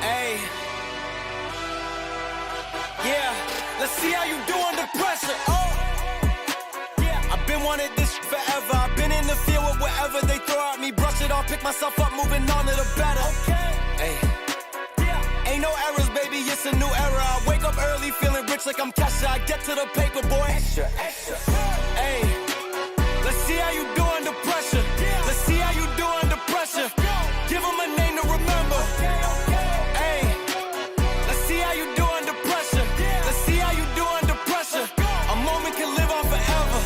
Hey. Yeah, let's see how you do under pressure. Oh. Yeah, I've been wanting this forever. I've been in the field with whatever they throw at me. Brush it off, pick myself up, moving on to the better. Okay. Hey. Yeah. Ain't no errors, baby, it's a new era. I wake up early, feeling rich like I'm Kesha. I get to the paper, boy. Extra, extra. Hey. Let's see how you do under pressure. Let's see how you do under pressure. Give them a name to remember. Hey, let's see how you do under pressure. Let's see how you do under pressure. A moment can live on forever.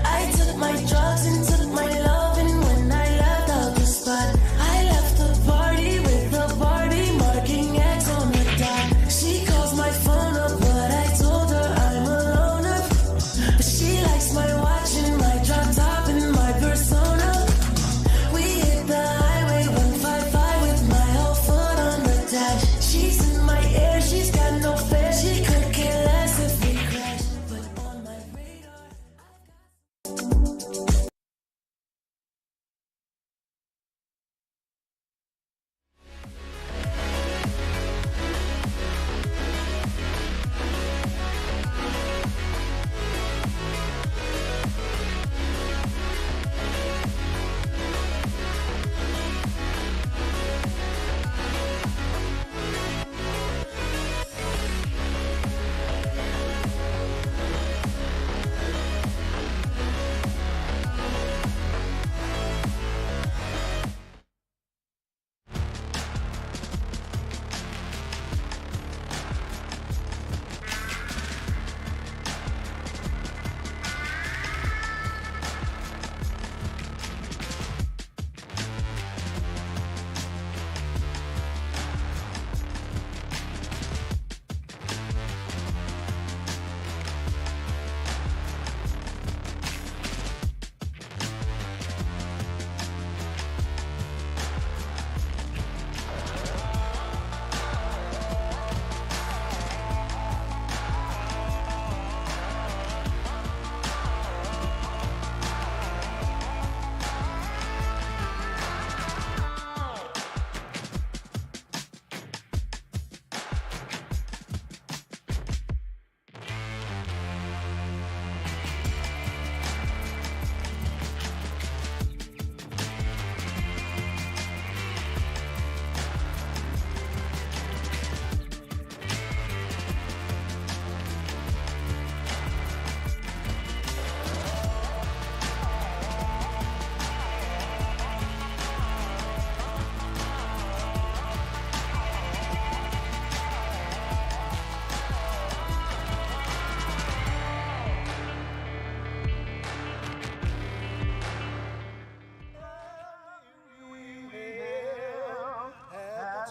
I took my drugs and took my love, and when I left out the spot, I left the party with the party marking X on the dot. She calls my phone up, but I told her I'm a loner. But she likes my watch and my drop top and my persona. We hit the highway 155 with my whole foot on the dash. She's in my ear, she's got no fare, she could care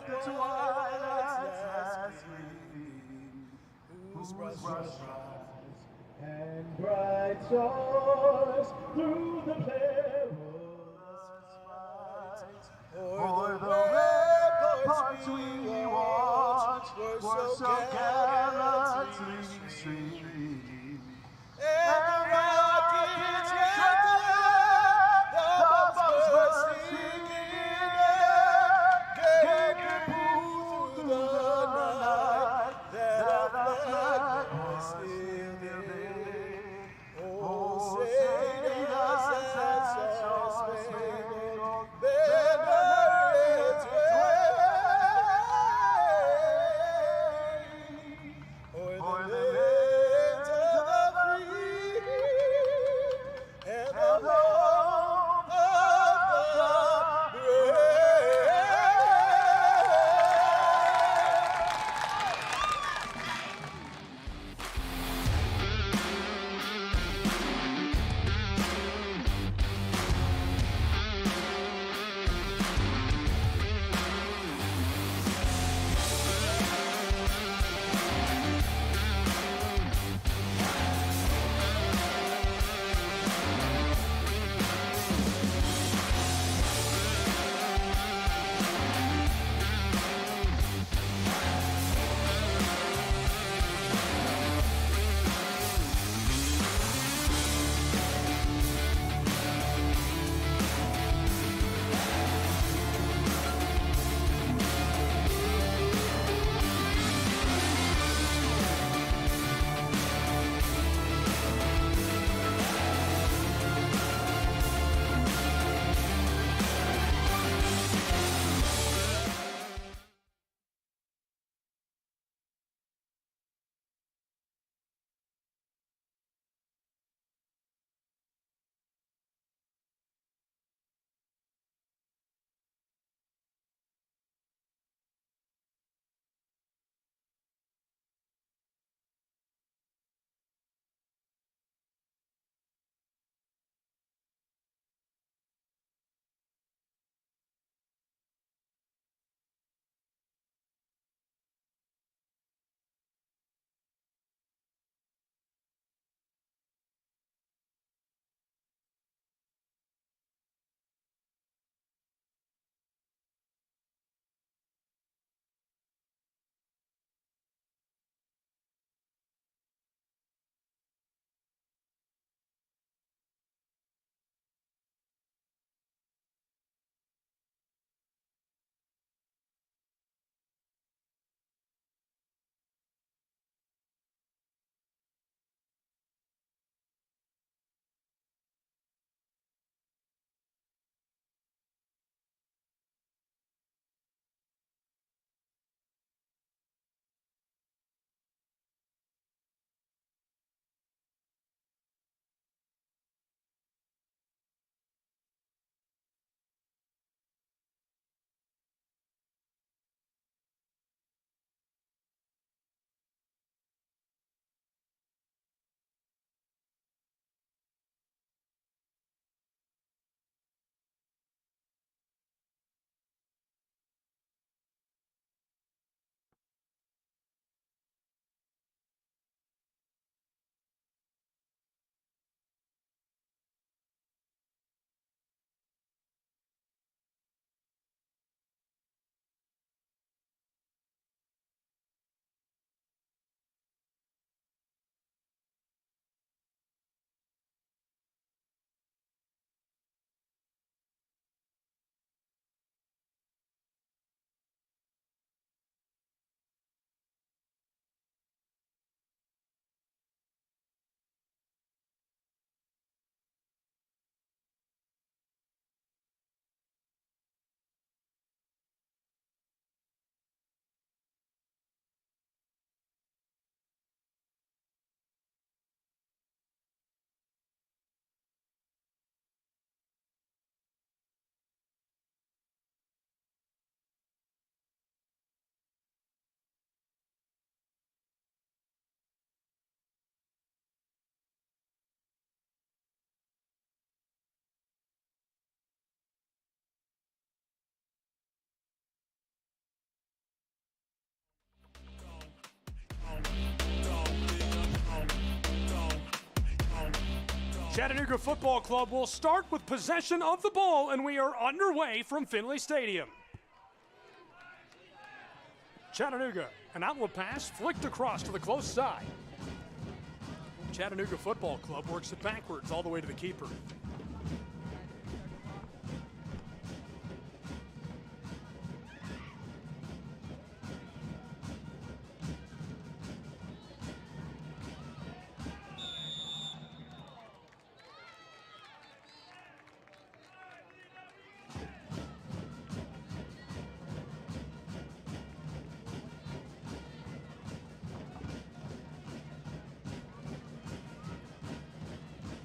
twilight's last gleam, whose brush rise and bright stars through the perilous fight. For the ramparts we watched were so gallantly streamed, and the rockets hit the bombs were singing, gave the pool through the night that our flag was still there. Oh, say does that star-spangled banner yet wave o'er the land Chattanooga Football Club will start with possession of the ball, and we are underway from Finley Stadium. Chattanooga, an outlet pass flicked across to the close side. Chattanooga Football Club works it backwards all the way to the keeper.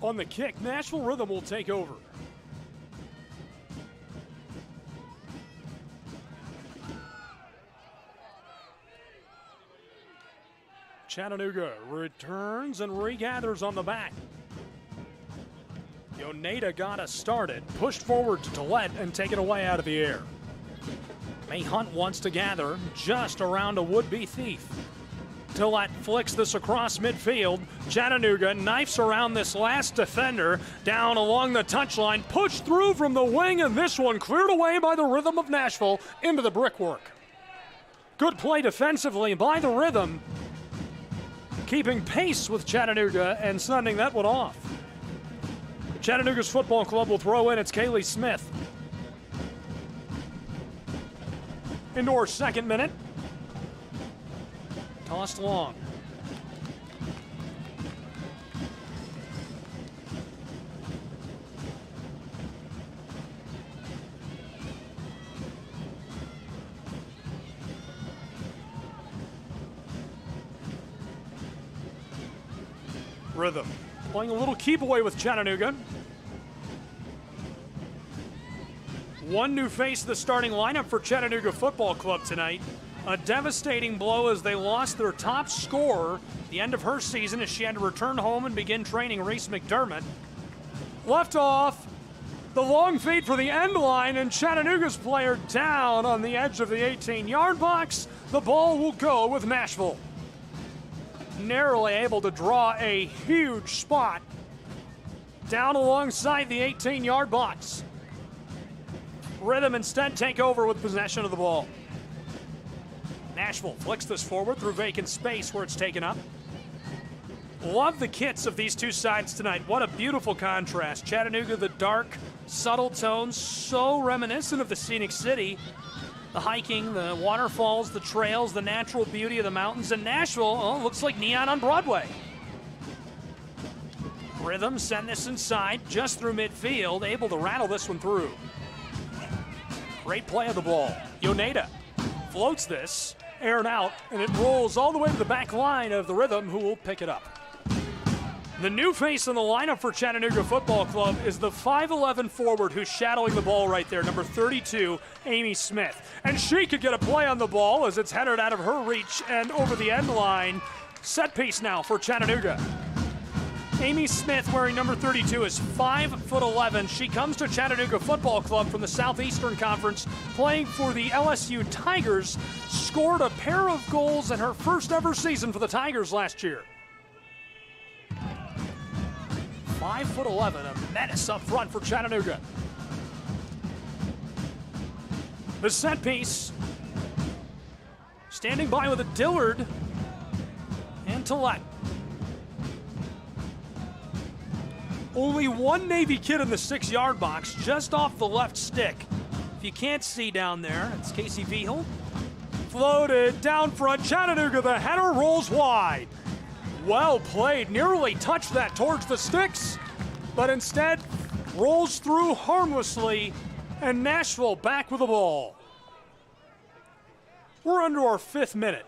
On the kick, Nashville Rythm will take over. Chattanooga returns and regathers on the back. Yoneda got us started, pushed forward to Tillett and taken away out of the air. May Hunt wants to gather just around a would-be thief. Tillett flicks this across midfield. Chattanooga knifes around this last defender down along the touchline, pushed through from the wing, and this one cleared away by the Rythm of Nashville into the brickwork. Good play defensively by the Rythm, keeping pace with Chattanooga and sending that one off. Chattanooga's football club will throw in. It's Kaylee Smith. Into our second minute. Tossed long. Rythm playing a little keep away with Chattanooga. One new face to the starting lineup for Chattanooga Football Club tonight. A devastating blow as they lost their top scorer the end of her season as she had to return home and begin training Reese McDermott. Left off, the long feed for the end line, and Chattanooga's player down on the edge of the 18-yard box. The ball will go with Nashville. Narrowly able to draw a huge spot down alongside the 18-yard box. Rythm instead take over with possession of the ball. Nashville flicks this forward through vacant space where it's taken up. Love the kits of these two sides tonight. What a beautiful contrast. Chattanooga, the dark, subtle tones, so reminiscent of the scenic city. The hiking, the waterfalls, the trails, the natural beauty of the mountains. And Nashville, oh, looks like neon on Broadway. Rythm send this inside just through midfield, able to rattle this one through. Great play of the ball. Yoneda floats this, aired out, and it rolls all the way to the back line of the Rythm, who will pick it up. The new face in the lineup for Chattanooga Football Club is the 5'11 forward who's shadowing the ball right there, number 32, Amy Smith. And she could get a play on the ball as it's headed out of her reach and over the end line. Set piece now for Chattanooga. Amy Smith, wearing number 32, is 5'11". She comes to Chattanooga Football Club from the Southeastern Conference, playing for the LSU Tigers. Scored a pair of goals in her first ever season for the Tigers last year. 5'11", a menace up front for Chattanooga. The set piece, standing by with a Dillard and Tillett. Only one Navy kid in the 6-yard box, just off the left stick. If you can't see down there, it's Casey Vihel. Floated down front, Chattanooga, the header rolls wide. Well played, nearly touched that towards the sticks, but instead rolls through harmlessly, and Nashville back with the ball. We're under our 5th minute.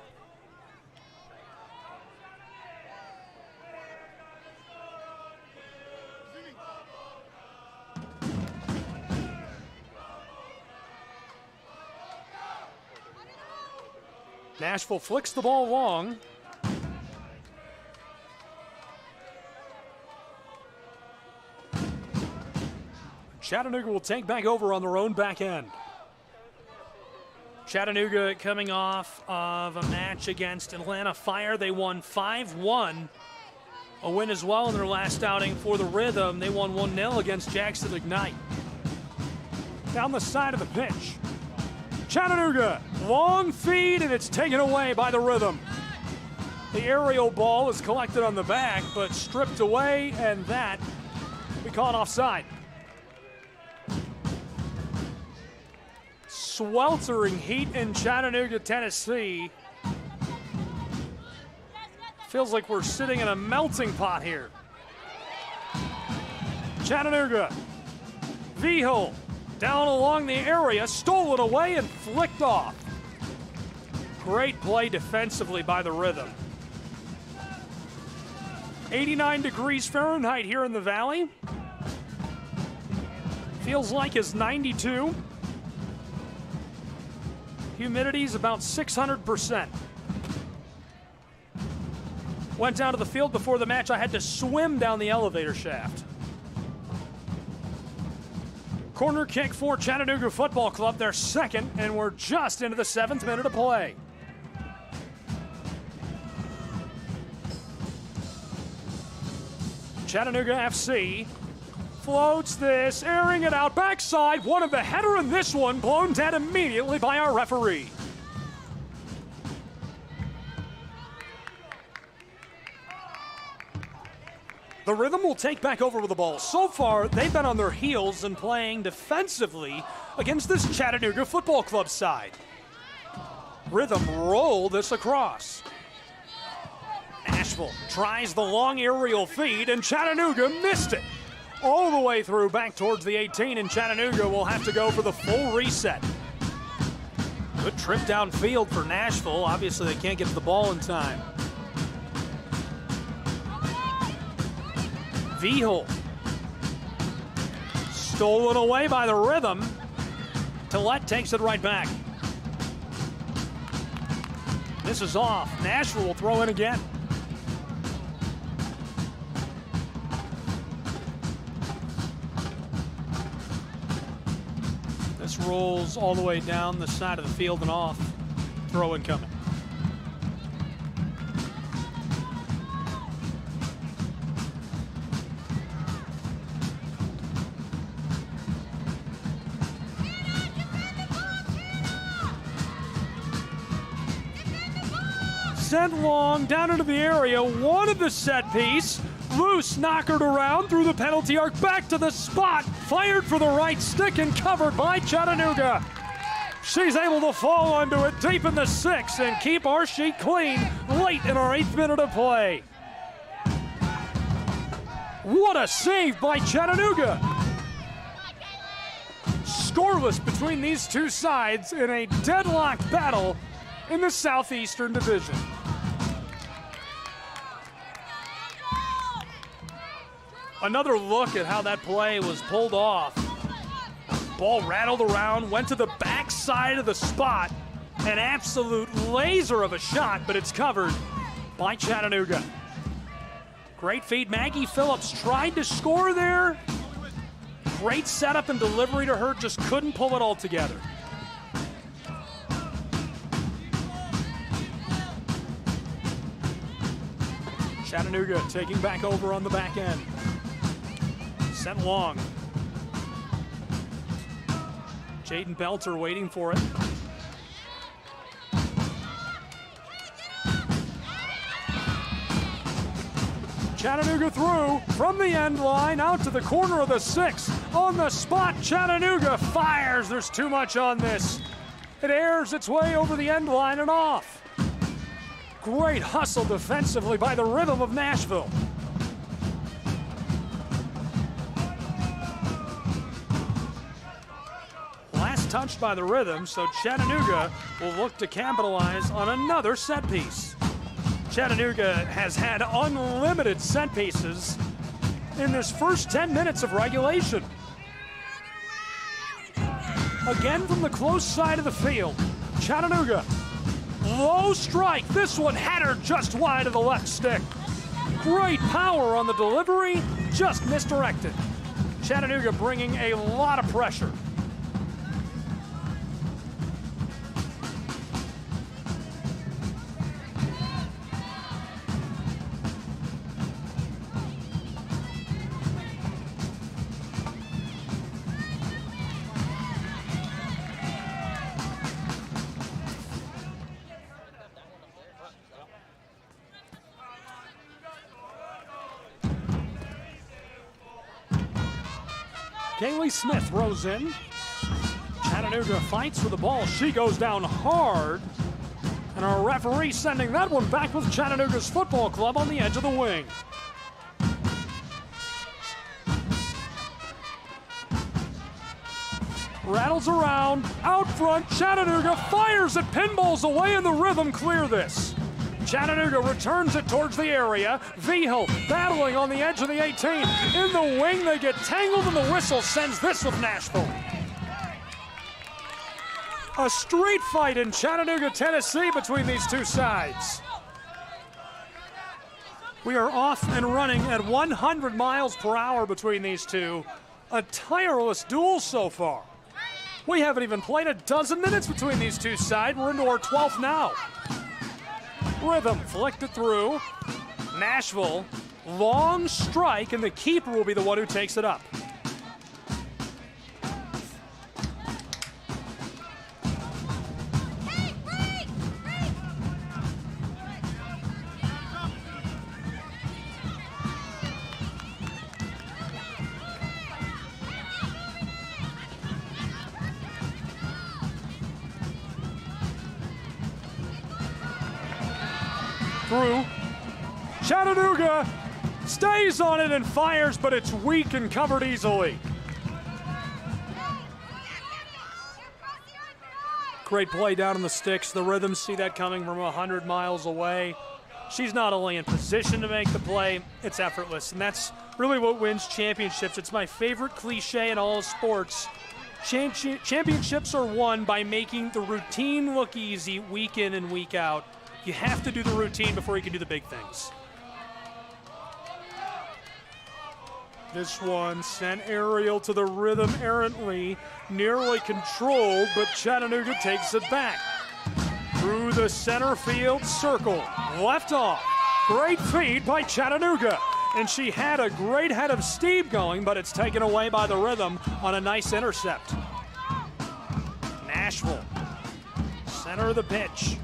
Nashville flicks the ball long. Chattanooga will take back over on their own back end. Chattanooga coming off of a match against Atlanta Fire. They won 5-1 A win as well in their last outing for the Rythm. They won 1-0 against Jackson Ignite. Down the side of the pitch. Chattanooga, long feed, and it's taken away by the Rythm. The aerial ball is collected on the back, but stripped away, and that we call it offside. Sweltering heat in Chattanooga, Tennessee. Feels like we're sitting in a melting pot here. Chattanooga, Wpsl down along the area, stolen away and flicked off. Great play defensively by the Rythm. 89 degrees Fahrenheit here in the Valley. Feels like it's 92. Humidity's about 600%. Went down to the field before the match. I had to swim down the elevator shaft. Corner kick for Chattanooga Football Club, their second, and we're just into the 7th minute of play. Chattanooga FC floats this, airing it out backside. One of the header in this one blown dead immediately by our referee. The Rythm will take back over with the ball. So far, they've been on their heels and playing defensively against this Chattanooga Football Club side. Rythm roll this across. Nashville tries the long aerial feed, and Chattanooga missed it. All the way through back towards the 18, and Chattanooga will have to go for the full reset. Good trip downfield for Nashville. Obviously, they can't get to the ball in time. Wpsl stolen away by the Rythm. Tillett takes it right back. This is off. Nashville will throw in again. This rolls all the way down the side of the field and off. Throw in coming. Sent long down into the area, wanted the set piece. Loose, knockered around through the penalty arc, back to the spot. Fired for the right stick and covered by Chattanooga. She's able to fall onto it deep in the 6 and keep our sheet clean late in our 8th minute of play. What a save by Chattanooga. Scoreless between these two sides in a deadlocked battle in the Southeastern Division. Another look at how that play was pulled off. Ball rattled around, went to the backside of the spot. An absolute laser of a shot, but it's covered by Chattanooga. Great feed. Maggie Phillips tried to score there. Great setup and delivery to her, just couldn't pull it all together. Chattanooga taking back over on the back end. Sent long. Jaden Belter waiting for it. Chattanooga through from the end line out to the corner of the 6. On the spot, Chattanooga fires. There's too much on this. It airs its way over the end line and off. Great hustle defensively by the Rythm of Nashville. Touched by the Rythm, so Chattanooga will look to capitalize on another set piece. Chattanooga has had unlimited set pieces in this first 10 minutes of regulation. Again from the close side of the field, Chattanooga, low strike. This one header just wide of the left stick. Great power on the delivery, just misdirected. Chattanooga bringing a lot of pressure. Kaylee Smith throws in. Chattanooga fights for the ball. She goes down hard. And our referee sending that one back with Chattanooga's football club on the edge of the wing. Rattles around, out front, Chattanooga fires it, pinballs away, and the Rythm clear this. Chattanooga returns it towards the area. Vigil battling on the edge of the 18. In the wing, they get tangled, and the whistle sends this with Nashville. A street fight in Chattanooga, Tennessee between these two sides. We are off and running at 100 miles per hour between these two. A tireless duel so far. We haven't even played a dozen minutes between these two sides. We're into our 12th now. Rythm flicked it through. Nashville, long strike, and the keeper will be the one who takes it up. Through. Chattanooga stays on it and fires, but it's weak and covered easily. Great play down in the sticks. The Rythm see that coming from 100 miles away. She's not only in position to make the play, it's effortless, and that's really what wins championships. It's my favorite cliche in all of sports. Championships are won by making the routine look easy week in and week out. You have to do the routine before you can do the big things. This one sent aerial to the Rythm errantly, nearly controlled, but Chattanooga takes it back. Through the center field circle, left off. Great feed by Chattanooga. And she had a great head of steam going, but it's taken away by the Rythm on a nice intercept. Nashville, center of the pitch.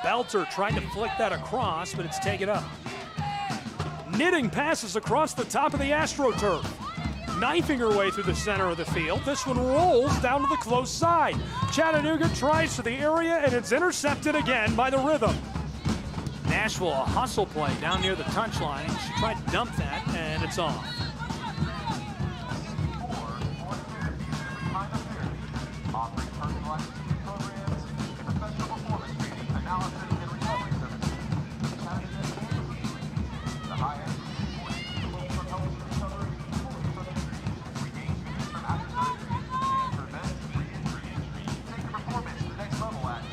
Belter tried to flick that across, but it's taken up. Knitting passes across the top of the AstroTurf. Knifing her way through the center of the field. This one rolls down to the close side. Chattanooga tries for the area, and it's intercepted again by the Rythm. Nashville, a hustle play down near the touchline. She tried to dump that, and it's off.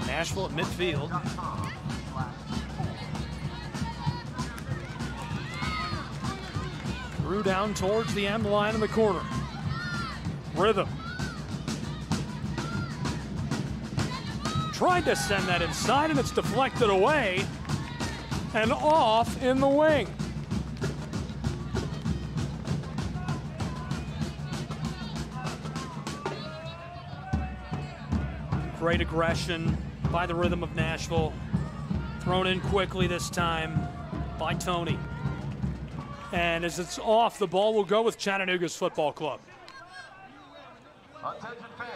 Nashville at midfield. Threw down towards the end line in the corner. Rythm. Tried to send that inside, and it's deflected away and off in the wing. Great aggression by the Rythm of Nashville. Thrown in quickly this time by Tony. And as it's off, the ball will go with Chattanooga's football club. Attention fans,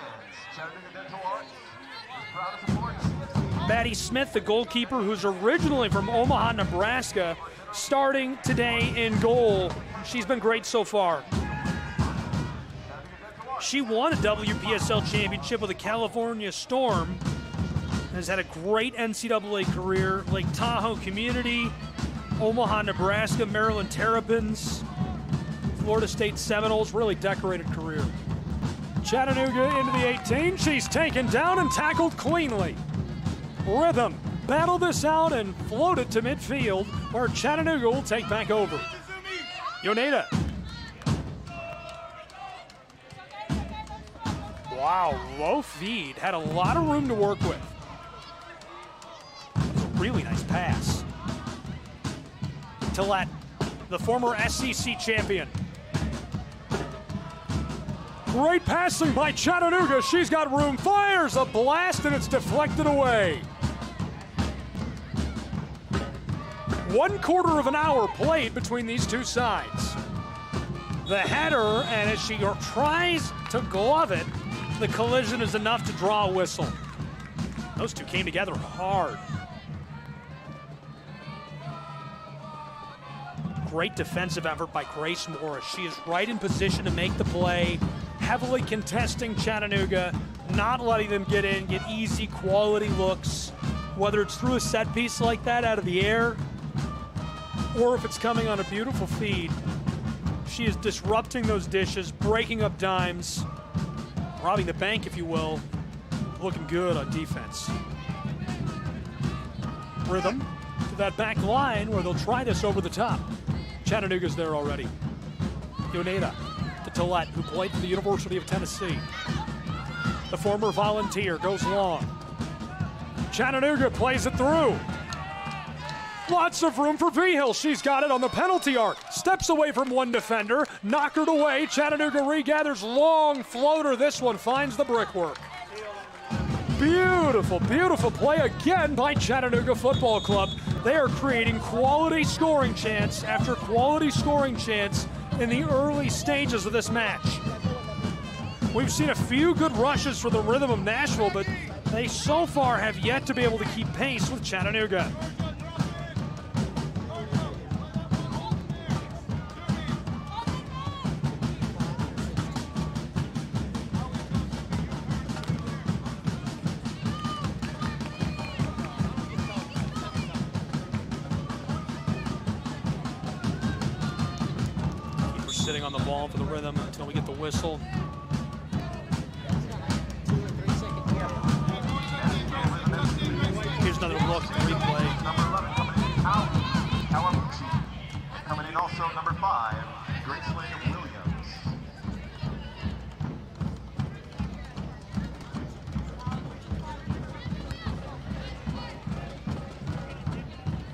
Chattanooga Dental Arts is proud to support Maddie Smith, the goalkeeper, who's originally from Omaha, Nebraska, starting today in goal. She's been great so far. She won a WPSL championship with the California Storm. Has had a great NCAA career. Lake Tahoe Community, Omaha, Nebraska, Maryland Terrapins, Florida State Seminoles, really decorated career. Chattanooga into the 18. She's taken down and tackled cleanly. Rythm battled this out and floated to midfield, where Chattanooga will take back over. Yoneda. Wow, low feed. Had a lot of room to work with. That was a really nice pass. Tillett, the former SEC champion. Great passing by Chattanooga. She's got room. Fires a blast, and it's deflected away. 1/4 of an hour played between these two sides. the header, and as she tries to glove it, the collision is enough to draw a whistle. Those two came together hard. Great defensive effort by Grace Morris. She is right in position to make the play, heavily contesting Chattanooga, not letting them get in, get easy quality looks, whether it's through a set piece like that out of the air, or if it's coming on a beautiful feed. She is disrupting those dishes, breaking up dimes, robbing the bank, if you will, looking good on defense. Rythm to that back line where they'll try this over the top. Chattanooga's there already. Yoneda to Tillett, who played for the University of Tennessee. The former Volunteer goes long. Chattanooga plays it through. Lots of room for Vigil. She's got it on the penalty arc. Steps away from one defender, knockered away. Chattanooga regathers, long floater. This one finds the brickwork. Beautiful, beautiful play again by Chattanooga Football Club. They are creating quality scoring chance after quality scoring chance in the early stages of this match. We've seen a few good rushes for the Rythm of Nashville, but they so far have yet to be able to keep pace with Chattanooga. Sitting on the ball for the Rythm until we get the whistle. Here's another look at the replay. Number 11 coming in, coming in also number 5, Graceland Williams.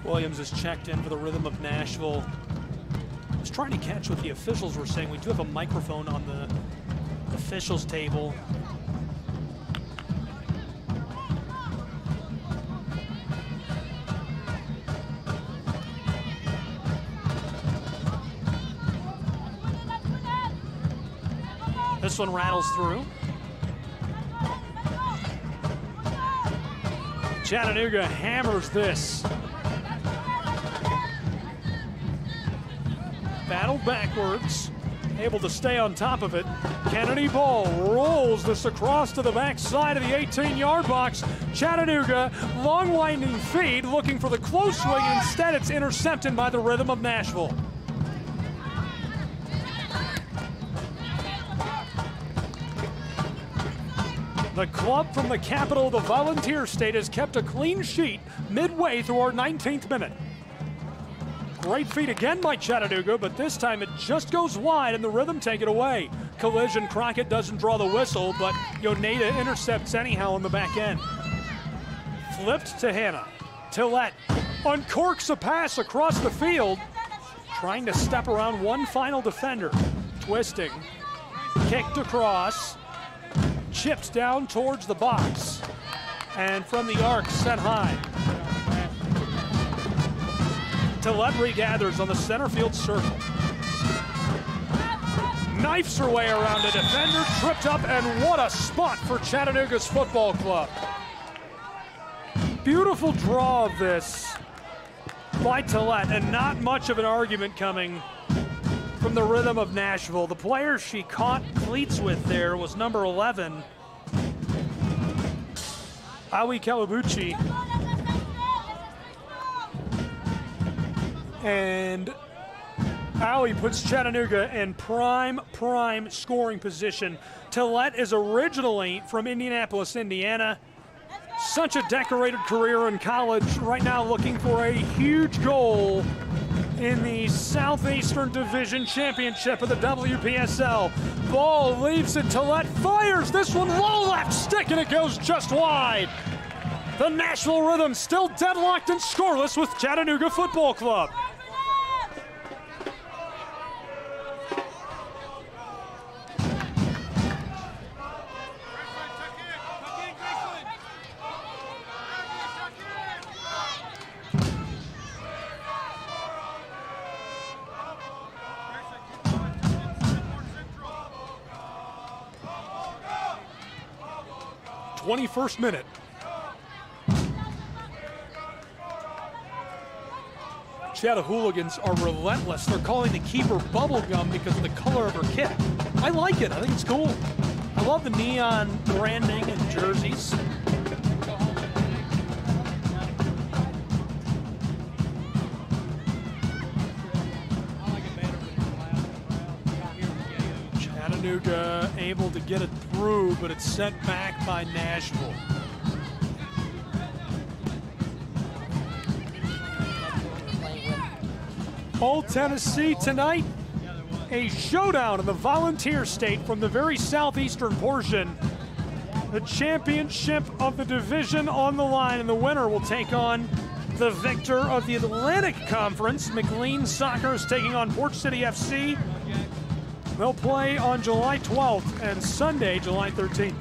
Williams is checked in for the Rythm of Nashville. I was trying to catch what the officials were saying. We do have a microphone on the officials table. This one rattles through. Chattanooga hammers this. Battle backwards, able to stay on top of it. Kennedy Ball rolls this across to the backside of the 18-yard box. Chattanooga, long winding feed, looking for the close swing. Instead, it's intercepted by the Rythm of Nashville. The club from the capital of the Volunteer State has kept a clean sheet midway through our 19th minute. Great feed again by Chattanooga, but this time it just goes wide and the Rythm take it away. Collision, Crockett doesn't draw the whistle, but Yoneda intercepts anyhow on the back end. Flipped to Hannah. Tillett uncorks a pass across the field, trying to step around one final defender. Twisting, kicked across, chipped down towards the box, and from the arc, set high. Tillett regathers on the center field circle. Knifes her way around a defender, tripped up, and what a spot for Chattanooga's football club. Beautiful draw of this by Tillett, and not much of an argument coming from the Rythm of Nashville. The player she caught cleats with there was number 11, Aoi Kawabuchi. And Aoi puts Chattanooga in prime scoring position. Tillett is originally from Indianapolis, Indiana. Such a decorated career in college. Right now looking for a huge goal in the Southeastern Division Championship of the Wpsl. Ball leaves it. Tillett fires this one low left stick, and it goes just wide. The Nashville Rythm still deadlocked and scoreless with Chattanooga Football Club. 21st minute. Chattanooga are relentless. They're calling the keeper bubblegum because of the color of her kit. I like it. I think it's cool. I love the neon branding and jerseys. Chattanooga able to get it through, but it's sent back by Nashville. Old Tennessee tonight, a showdown in the Volunteer State from the very southeastern portion. The championship of the division on the line, and the winner will take on the victor of the Atlantic Conference. McLean Soccer is taking on Port City FC. They'll play on July 12th and Sunday, July 13th.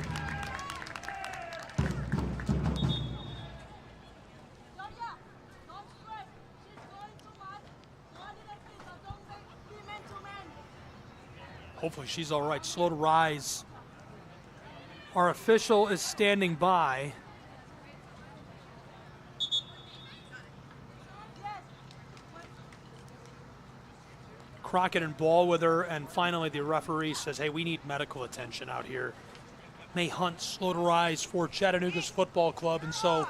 Hopefully she's all right. Slow to rise. Our official is standing by. Crockett and ball with her, and finally the referee says, hey, we need medical attention out here. May Hunt slow to rise for Chattanooga's football club, and so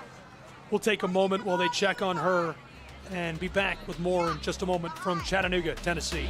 we'll take a moment while they check on her and be back with more in just a moment from Chattanooga, Tennessee.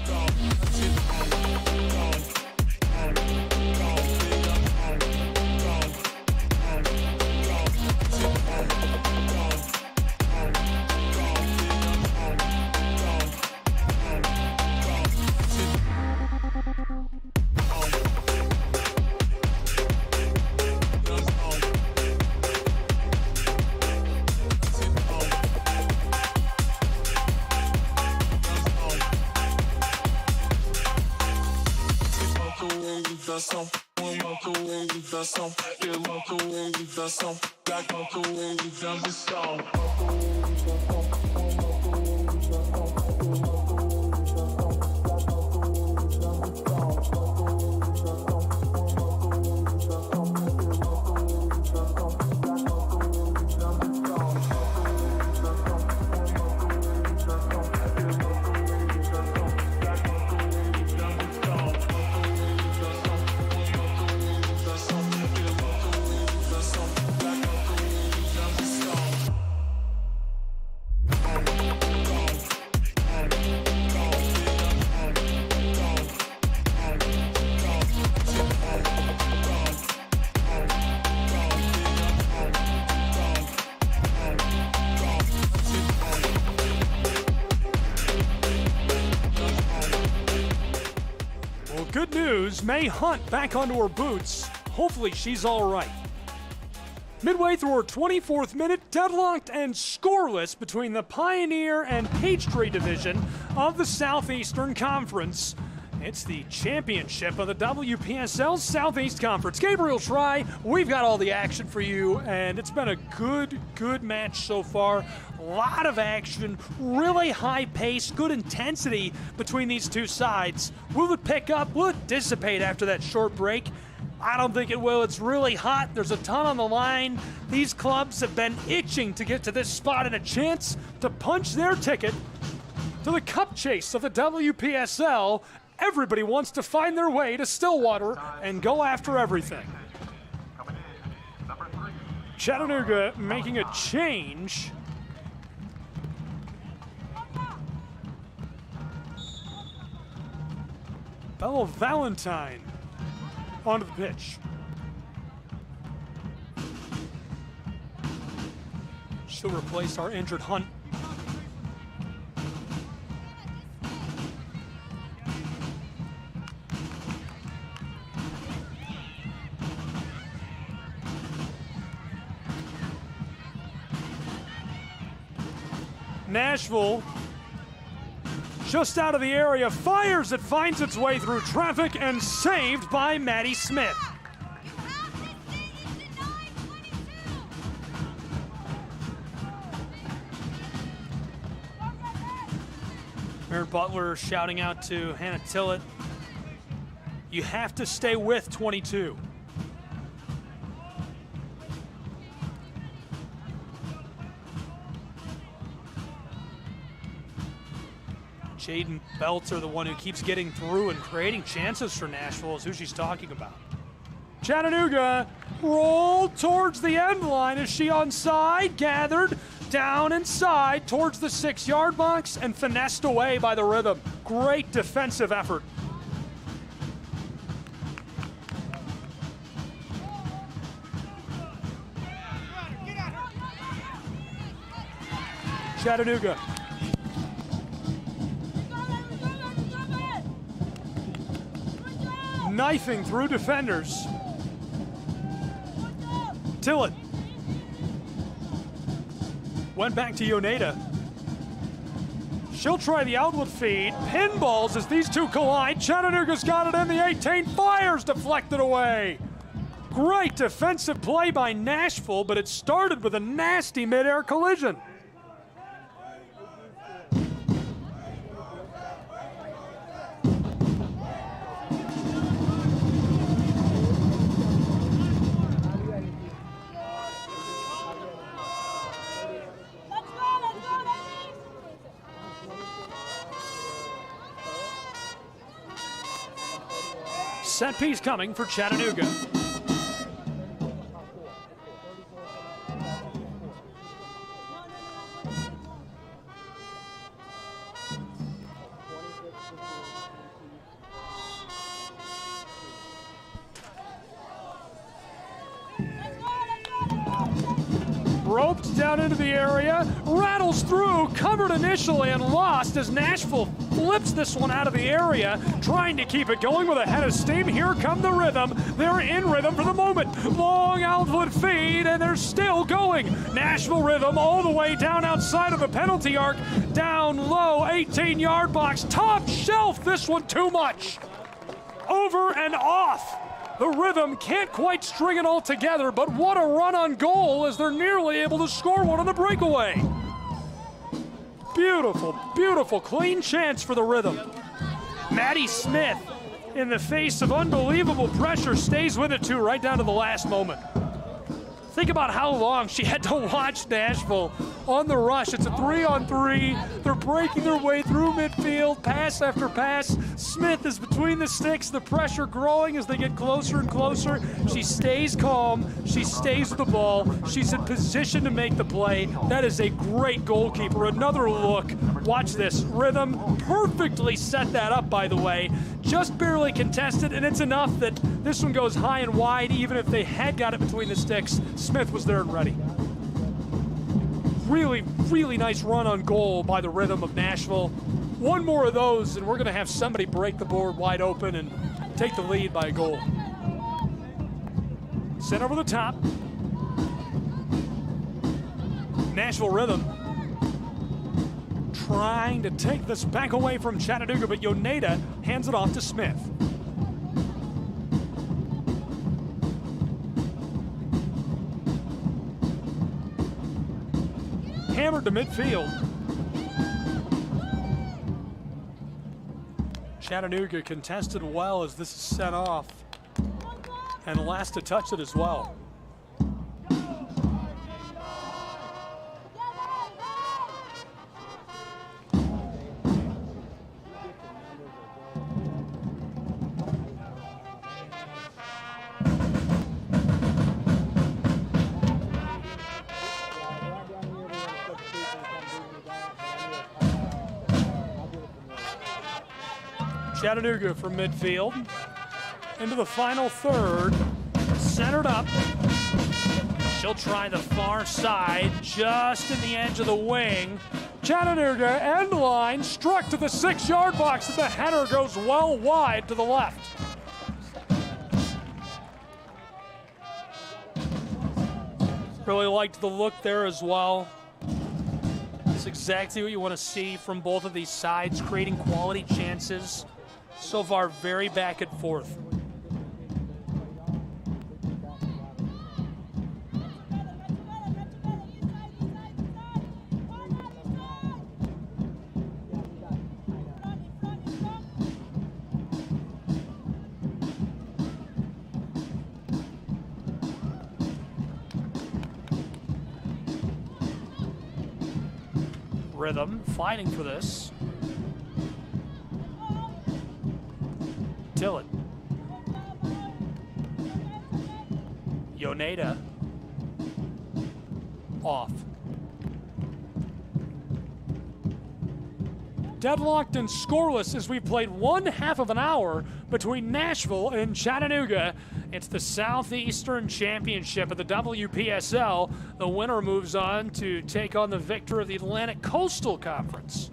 Good news, May Hunt back onto her boots. Hopefully she's all right. Midway through her 24th minute, deadlocked and scoreless between the Pioneer and Peachtree division of the Southeastern Conference. It's the championship of the WPSL Southeast Conference. Gabriel Try, we've got all the action for you, and it's been a good match so far. A lot of action, really high pace, good intensity between these two sides. Will it pick up? Will it dissipate after that short break? I don't think it will. It's really hot. There's a ton on the line. These clubs have been itching to get to this spot and a chance to punch their ticket to the cup chase of the WPSL. Everybody wants to find their way to Stillwater and go after everything. Chattanooga making a change. Bella Valentine onto the pitch. She'll replace our injured Hunt. Nashville, just out of the area, fires. It finds its way through traffic and saved by Maddie Smith. Aaron Butler shouting out to Hannah Tillett, you have to stay with 22. Jaden Belter, the one who keeps getting through and creating chances for Nashville, is who she's talking about. Chattanooga rolled towards the end line. Is she onside? Gathered down inside towards the 6-yard box and finessed away by the Rythm. Great defensive effort. Chattanooga. Knifing through defenders. Tillett. Went back to Yoneda. She'll try the outlet feed. Pinballs as these two collide. Chattanooga's got it in the 18. Fires, deflected away. Great defensive play by Nashville, but it started with a nasty midair collision. Set piece coming for Chattanooga. Roped down into the area, rattles through, covered initially and lost as Nashville flips this one out of the area, trying to keep it going with a head of steam. Here come the Rythm. They're in rhythm for the moment. Long outlet feed, and they're still going. Nashville Rythm all the way down outside of the penalty arc, down low, 18-yard box, top shelf. This one too much. Over and off. The Rythm can't quite string it all together, but what a run on goal as they're nearly able to score one on the breakaway. Beautiful, beautiful, clean chance for the Rythm. Maddie Smith, in the face of unbelievable pressure, stays with it too, right down to the last moment. Think about how long she had to watch Nashville on the rush. It's a 3-on-3. They're breaking their way through midfield, pass after pass. Smith is between the sticks, the pressure growing as they get closer and closer. She stays calm, she stays with the ball, she's in position to make the play. That is a great goalkeeper. Another look, watch this. Rythm perfectly set that up, by the way. Just barely contested, and it's enough that this one goes high and wide. Even if they had got it between the sticks, Smith was there and ready. Really, really nice run on goal by the Rythm of Nashville. One more of those, and we're going to have somebody break the board wide open and take the lead by a goal. Sent over the top. Nashville Rythm trying to take this back away from Chattanooga, but Yoneda hands it off to Smith. Hammered to midfield. Chattanooga contested well as this is sent off, and last to touch it as well. Chattanooga from midfield into the final third, centered up. She'll try the far side, just in the edge of the wing. Chattanooga end line, struck to the 6-yard box, and the header goes well wide to the left. Really liked the look there as well. That's exactly what you want to see from both of these sides, creating quality chances. So far, very back and forth. Rythm fighting for this. Tillett. Yoneda off. Deadlocked and scoreless as we've played 1/2 of an hour between Nashville and Chattanooga. It's the Southeastern Championship of the WPSL. The winner moves on to take on the victor of the Atlantic Coastal Conference.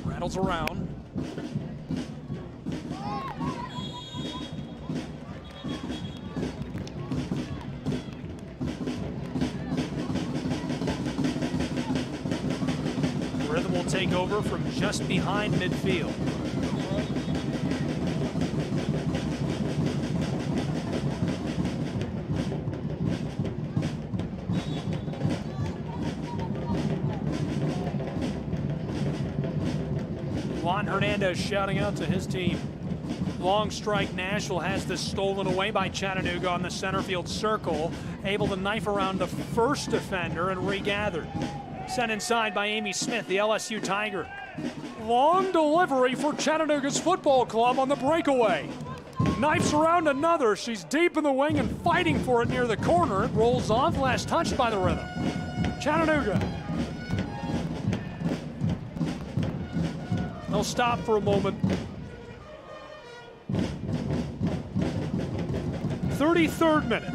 Rattles around. Rythm will take over from just behind midfield. Juan Hernandez shouting out to his team. Long strike. Nashville has this stolen away by Chattanooga on the center field circle. Able to knife around the first defender and regathered. Sent inside by Amy Smith, the LSU Tiger. Long delivery for Chattanooga's football club on the breakaway. Knifes around another. She's deep in the wing and fighting for it near the corner. It rolls off, last touched by the Rythm. Chattanooga. They'll stop for a moment. 33rd minute.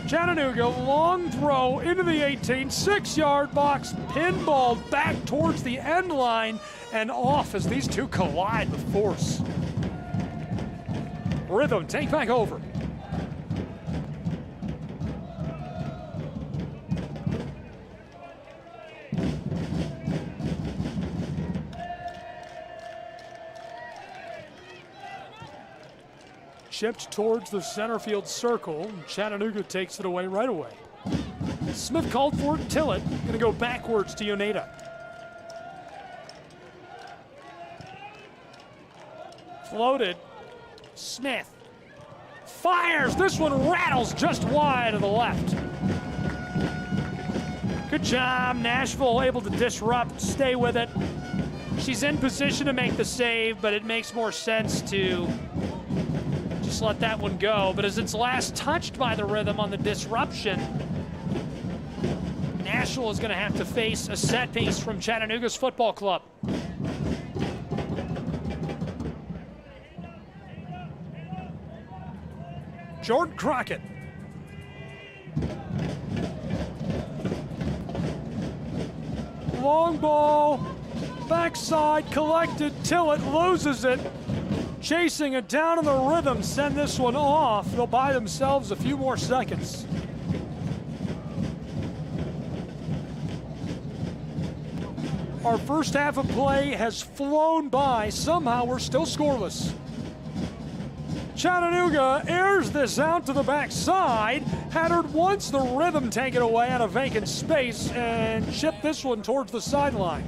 Chattanooga, long throw into the 18, 6-yard box, pinballed back towards the end line and off as these two collide with force. Rythm take back over. Chipped towards the center field circle. Chattanooga takes it away right away. Smith called for it. Tillett going to go backwards to Yoneda. Floated. Smith fires. This one rattles just wide to the left. Good job. Nashville able to disrupt, stay with it. She's in position to make the save, but it makes more sense to just let that one go. But as it's last touched by the Rythm on the disruption, Nashville is going to have to face a set piece from Chattanooga's football club. Jordan Crockett. Long ball, backside collected. Tillett loses it. Chasing it down in the Rythm, send this one off. They'll buy themselves a few more seconds. Our first half of play has flown by. Somehow we're still scoreless. Chattanooga airs this out to the backside. Headed once, the Rythm take it away out of vacant space and chip this one towards the sideline.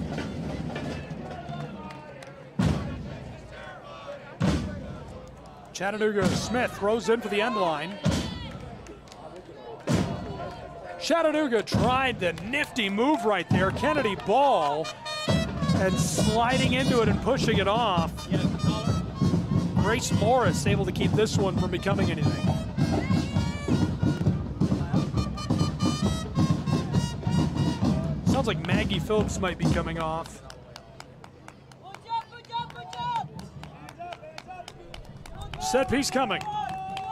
Chattanooga Smith throws in for the end line. Chattanooga tried the nifty move right there. Kennedy ball and sliding into it and pushing it off. Grace Morris able to keep this one from becoming anything. Sounds like Maggie Phillips might be coming off. Set piece coming.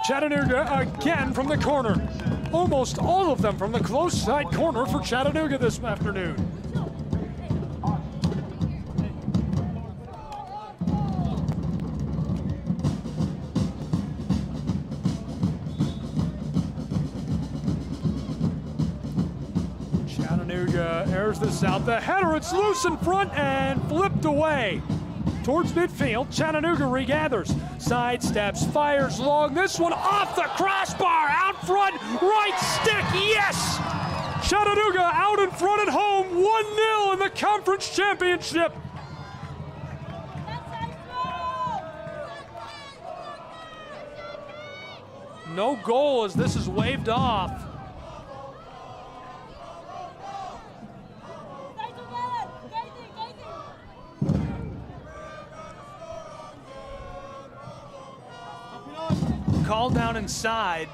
Chattanooga again from the corner. Almost all of them from the close side corner for Chattanooga this afternoon. Chattanooga airs this out. The header, it's loose in front and flipped away. Towards midfield, Chattanooga regathers. Sidesteps, fires long. This one off the crossbar, out front, right stick, yes! Chattanooga out in front at home, 1-0 in the conference championship. No goal as this is waved off. call down inside.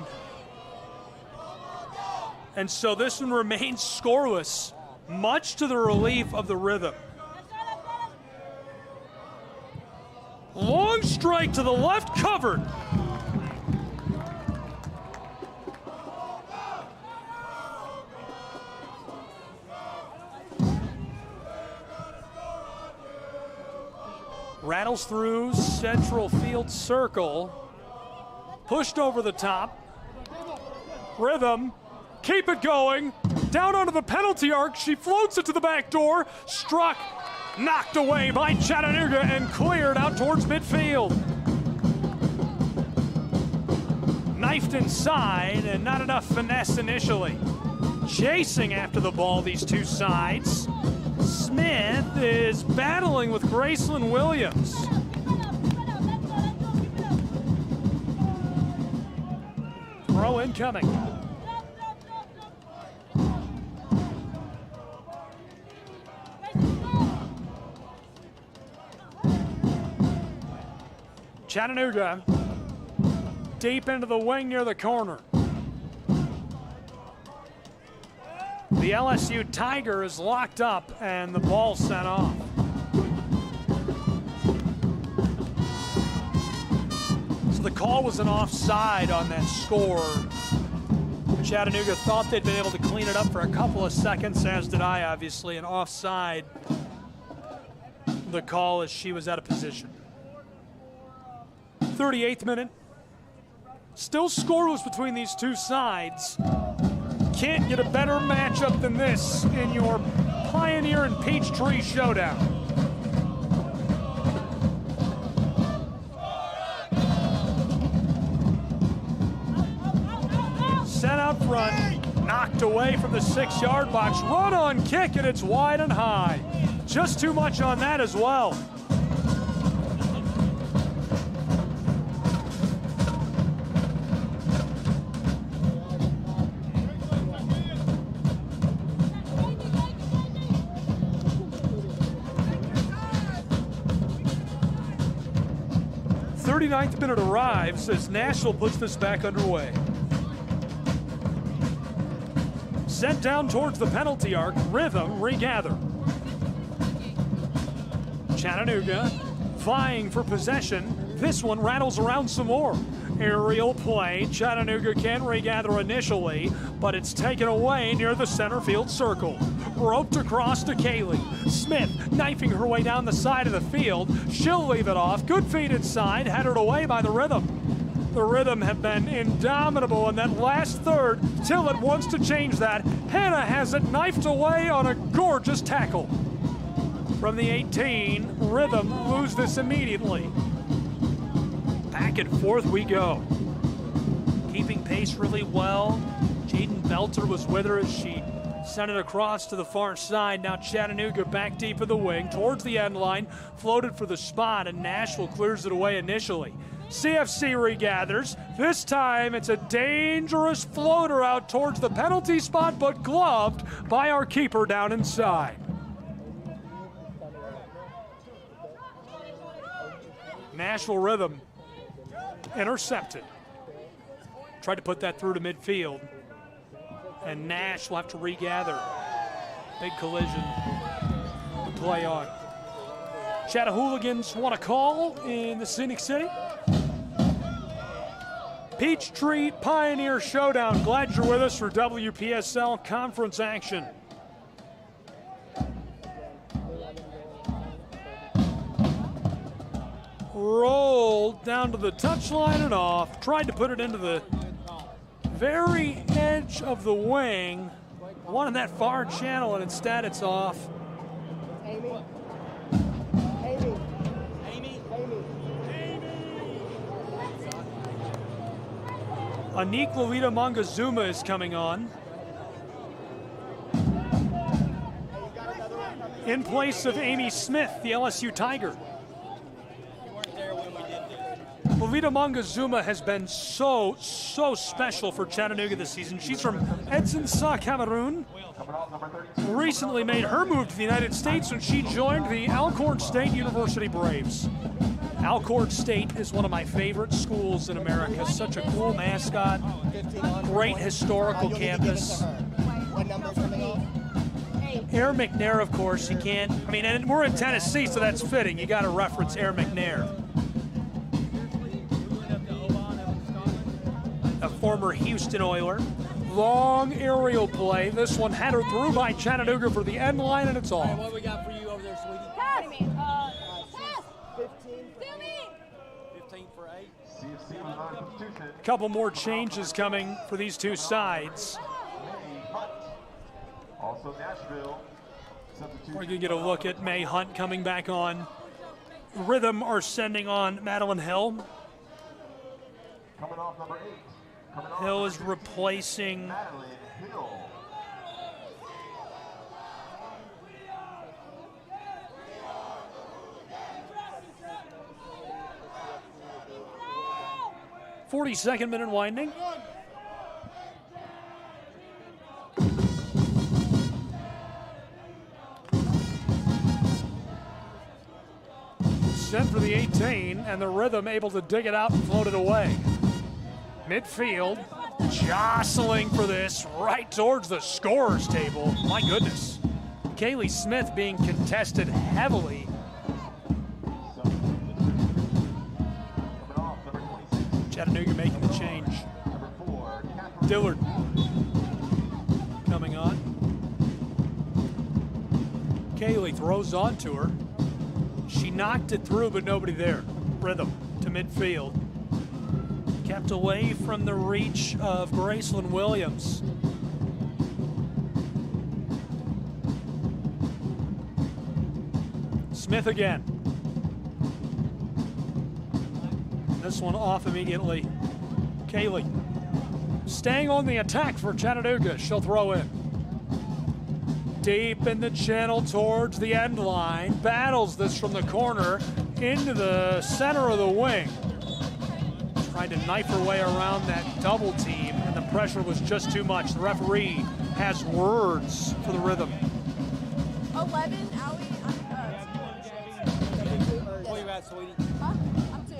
And so this one remains scoreless, much to the relief of the Rythm. Long strike to the left, covered. Rattles through central field circle. Pushed over the top. Rythm, keep it going. Down onto the penalty arc. She floats it to the back door. Struck. Knocked away by Chattanooga and cleared out towards midfield. Knifed inside and not enough finesse initially. Chasing after the ball, these two sides. Smith is battling with Gracelyn Williams. Throw incoming. Chattanooga deep into the wing near the corner. The LSU Tiger is locked up and the ball sent off. So the call was an offside on that score. Chattanooga thought they'd been able to clean it up for a couple of seconds, as did I, obviously. An offside, the call as she was out of position. 38th minute. Still scoreless between these two sides. Can't get a better matchup than this in your Pioneer and Peachtree showdown. Set out front, knocked away from the 6-yard box. Run on kick, and it's wide and high. Just too much on that as well. The 39th minute arrives as Nashville puts this back underway. Sent down towards the penalty arc, Rythm regather. Chattanooga vying for possession. This one rattles around some more. Aerial play. Chattanooga can regather initially, but it's taken away near the center field circle. Roped across to Kaylee. Smith knifing her way down the side of the field. She'll leave it off. Good feet inside, headed away by the Rythm. The Rythm have been indomitable in that last third. Tillett wants to change that. Hannah has it knifed away on a gorgeous tackle. From the 18, Rythm lose this immediately. Back and forth we go. Keeping pace really well. Jaden Belter was with her as she sent it across to the far side. Now Chattanooga back deep in the wing towards the end line. Floated for the spot, and Nashville clears it away initially. CFC regathers. This time it's a dangerous floater out towards the penalty spot, but gloved by our keeper down inside. Nashville Rythm intercepted. Tried to put that through to midfield. And Nash will have to regather. Big collision to play on. Chattahooligans want a call in the Scenic City. Peachtree Pioneer Showdown. Glad you're with us for WPSL conference action. Rolled down to the touchline and off. Tried to put it into the very edge of the wing. One in that far channel, and instead it's off. Anik Lolita Mongazuma is coming on. In place of Amy Smith, the LSU Tiger. Lolita Mongazuma has been so special for Chattanooga this season. She's from Edson, Cameroon. Recently made her move to the United States when she joined the Alcorn State University Braves. Alcorn State is one of my favorite schools in America. Such a cool mascot, great historical campus. Air McNair, of course, you can't, I mean, and we're in Tennessee, so that's fitting. You got to reference Air McNair. A former Houston Oiler. Long aerial play. This one headed through by Chattanooga for the end line, and it's off. What do we got for you over there, sweetie? Pass. 15 for 8. CFC on the substitution. A couple more changes coming for these two sides. Also Nashville. Substitution. We're going to get a look at May Hunt coming back on. Rythm are sending on Madeline Hill. Coming off number 8. Coming off Hill is replacing Madeline Hill. .42nd minute winding. Sent for the 18, and the Rythm able to dig it out and float it away. Midfield, jostling for this right towards the scorer's table. My goodness. Kaylee Smith being contested heavily. Coming off number 26. Chattanooga making the change. Number 4, Catherine. Dillard coming on. Kaylee throws onto her. She knocked it through, but nobody there. Rythm to midfield. Kept away from the reach of Gracelyn Williams. Smith again. This one off immediately. Kaylee staying on the attack for Chattanooga. She'll throw in. Deep in the channel towards the end line. Battles this from the corner into the center of the wing. Trying to knife her way around that double team, and the pressure was just too much. The referee has words for the Rythm. 11, Allie. Where you at, sweetie? Huh? I'm 2.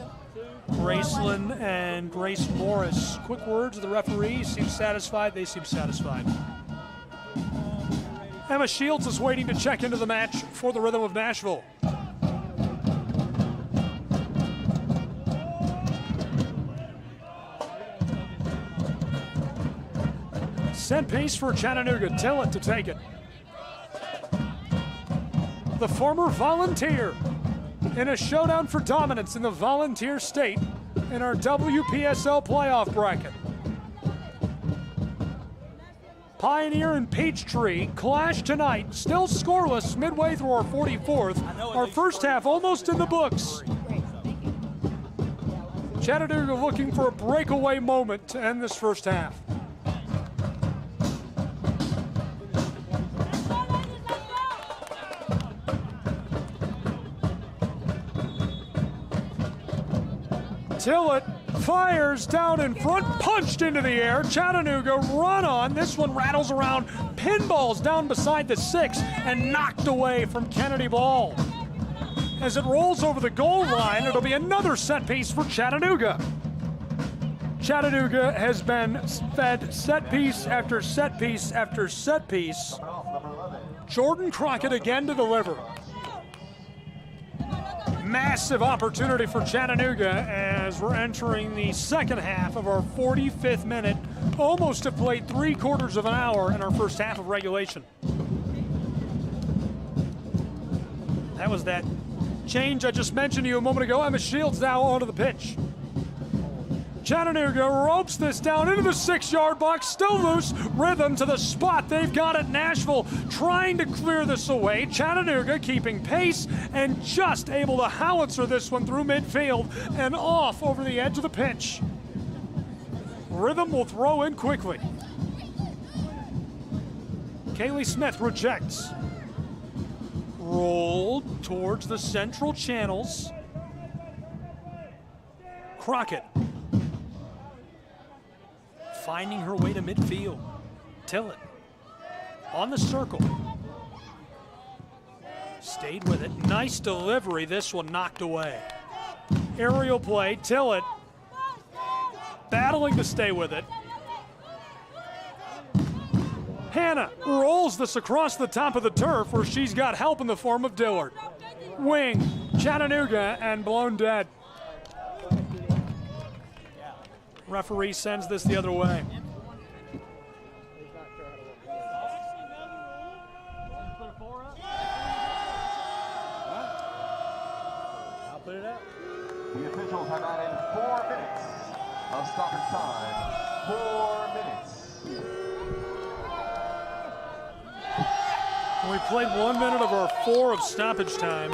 Gracelyn and Grace Morris. Quick words of the referee. Seem satisfied. They seem satisfied. Emma Shields is waiting to check into the match for the Rythm of Nashville. Set piece for Chattanooga. Tillett to take it. The former Volunteer in a showdown for dominance in the Volunteer State in our WPSL playoff bracket. Pioneer and Peachtree clash tonight, still scoreless midway through our 44th. Our first half almost in the books. Chattanooga looking for a breakaway moment to end this first half. Tillett fires down in front, punched into the air. Chattanooga run on. This one rattles around, pinballs down beside the 6 and knocked away from Kennedy Ball. As it rolls over the goal line, it'll be another set piece for Chattanooga. Chattanooga has been fed set piece after set piece after set piece. Jordan Crockett again to deliver. Massive opportunity for Chattanooga as we're entering the second half of our 45th minute. Almost have played 3/4 of an hour in our first half of regulation. That was that change I just mentioned to you a moment ago. Emma Shields now onto the pitch. Chattanooga ropes this down into the 6-yard box, still loose. Rythm to the spot they've got at Nashville, trying to clear this away. Chattanooga keeping pace and just able to howitzer this one through midfield and off over the edge of the pitch. Rythm will throw in quickly. Kaylee Smith rejects. Rolled towards the central channels. Crockett finding her way to midfield. Tillett on the circle. Stayed with it. Nice delivery. This one knocked away. Aerial play, Tillett battling to stay with it. Hannah rolls this across the top of the turf where she's got help in the form of Dillard. Wing, Chattanooga, and blown dead. Referee sends this the other way. The officials have added 4 minutes of stoppage time. 4 minutes. We played 1 minute of our 4 of stoppage time.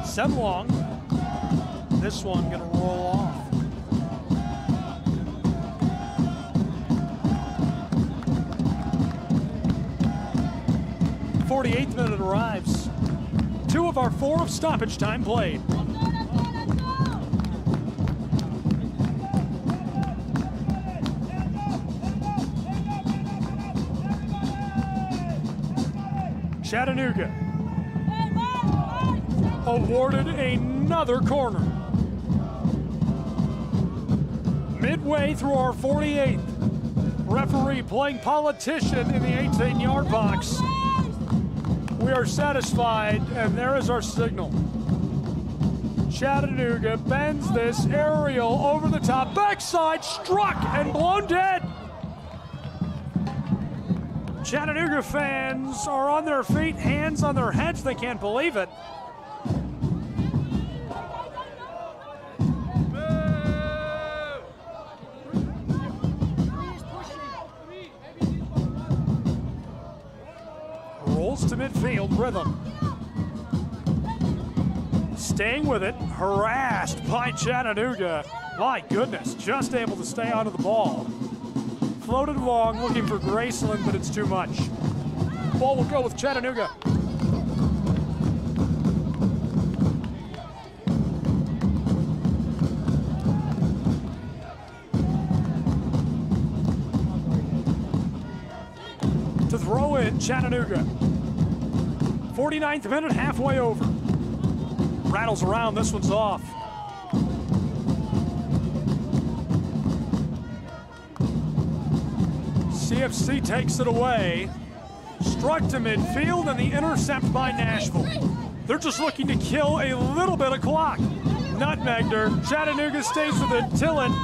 Set long. This one gonna roll off. The 48th minute arrives. 2 of our 4 of stoppage time played. Chattanooga awarded another corner. Midway through our 48th, referee playing politician in the 18-yard box. We are satisfied, and there is our signal. Chattanooga bends this aerial over the top, backside, struck and blown dead. Chattanooga fans are on their feet, hands on their heads, they can't believe it. Rolls to midfield, Rythm. Staying with it, harassed by Chattanooga. My goodness, just able to stay onto the ball. Floated along, looking for Graceland, but it's too much. Ball will go with Chattanooga. To throw in, Chattanooga. 49th minute, halfway over. Rattles around, this one's off. CFC takes it away. Struck to midfield and the intercept by Nashville. They're just looking to kill a little bit of clock. Nutmegged her. Chattanooga stays with it. Tillett.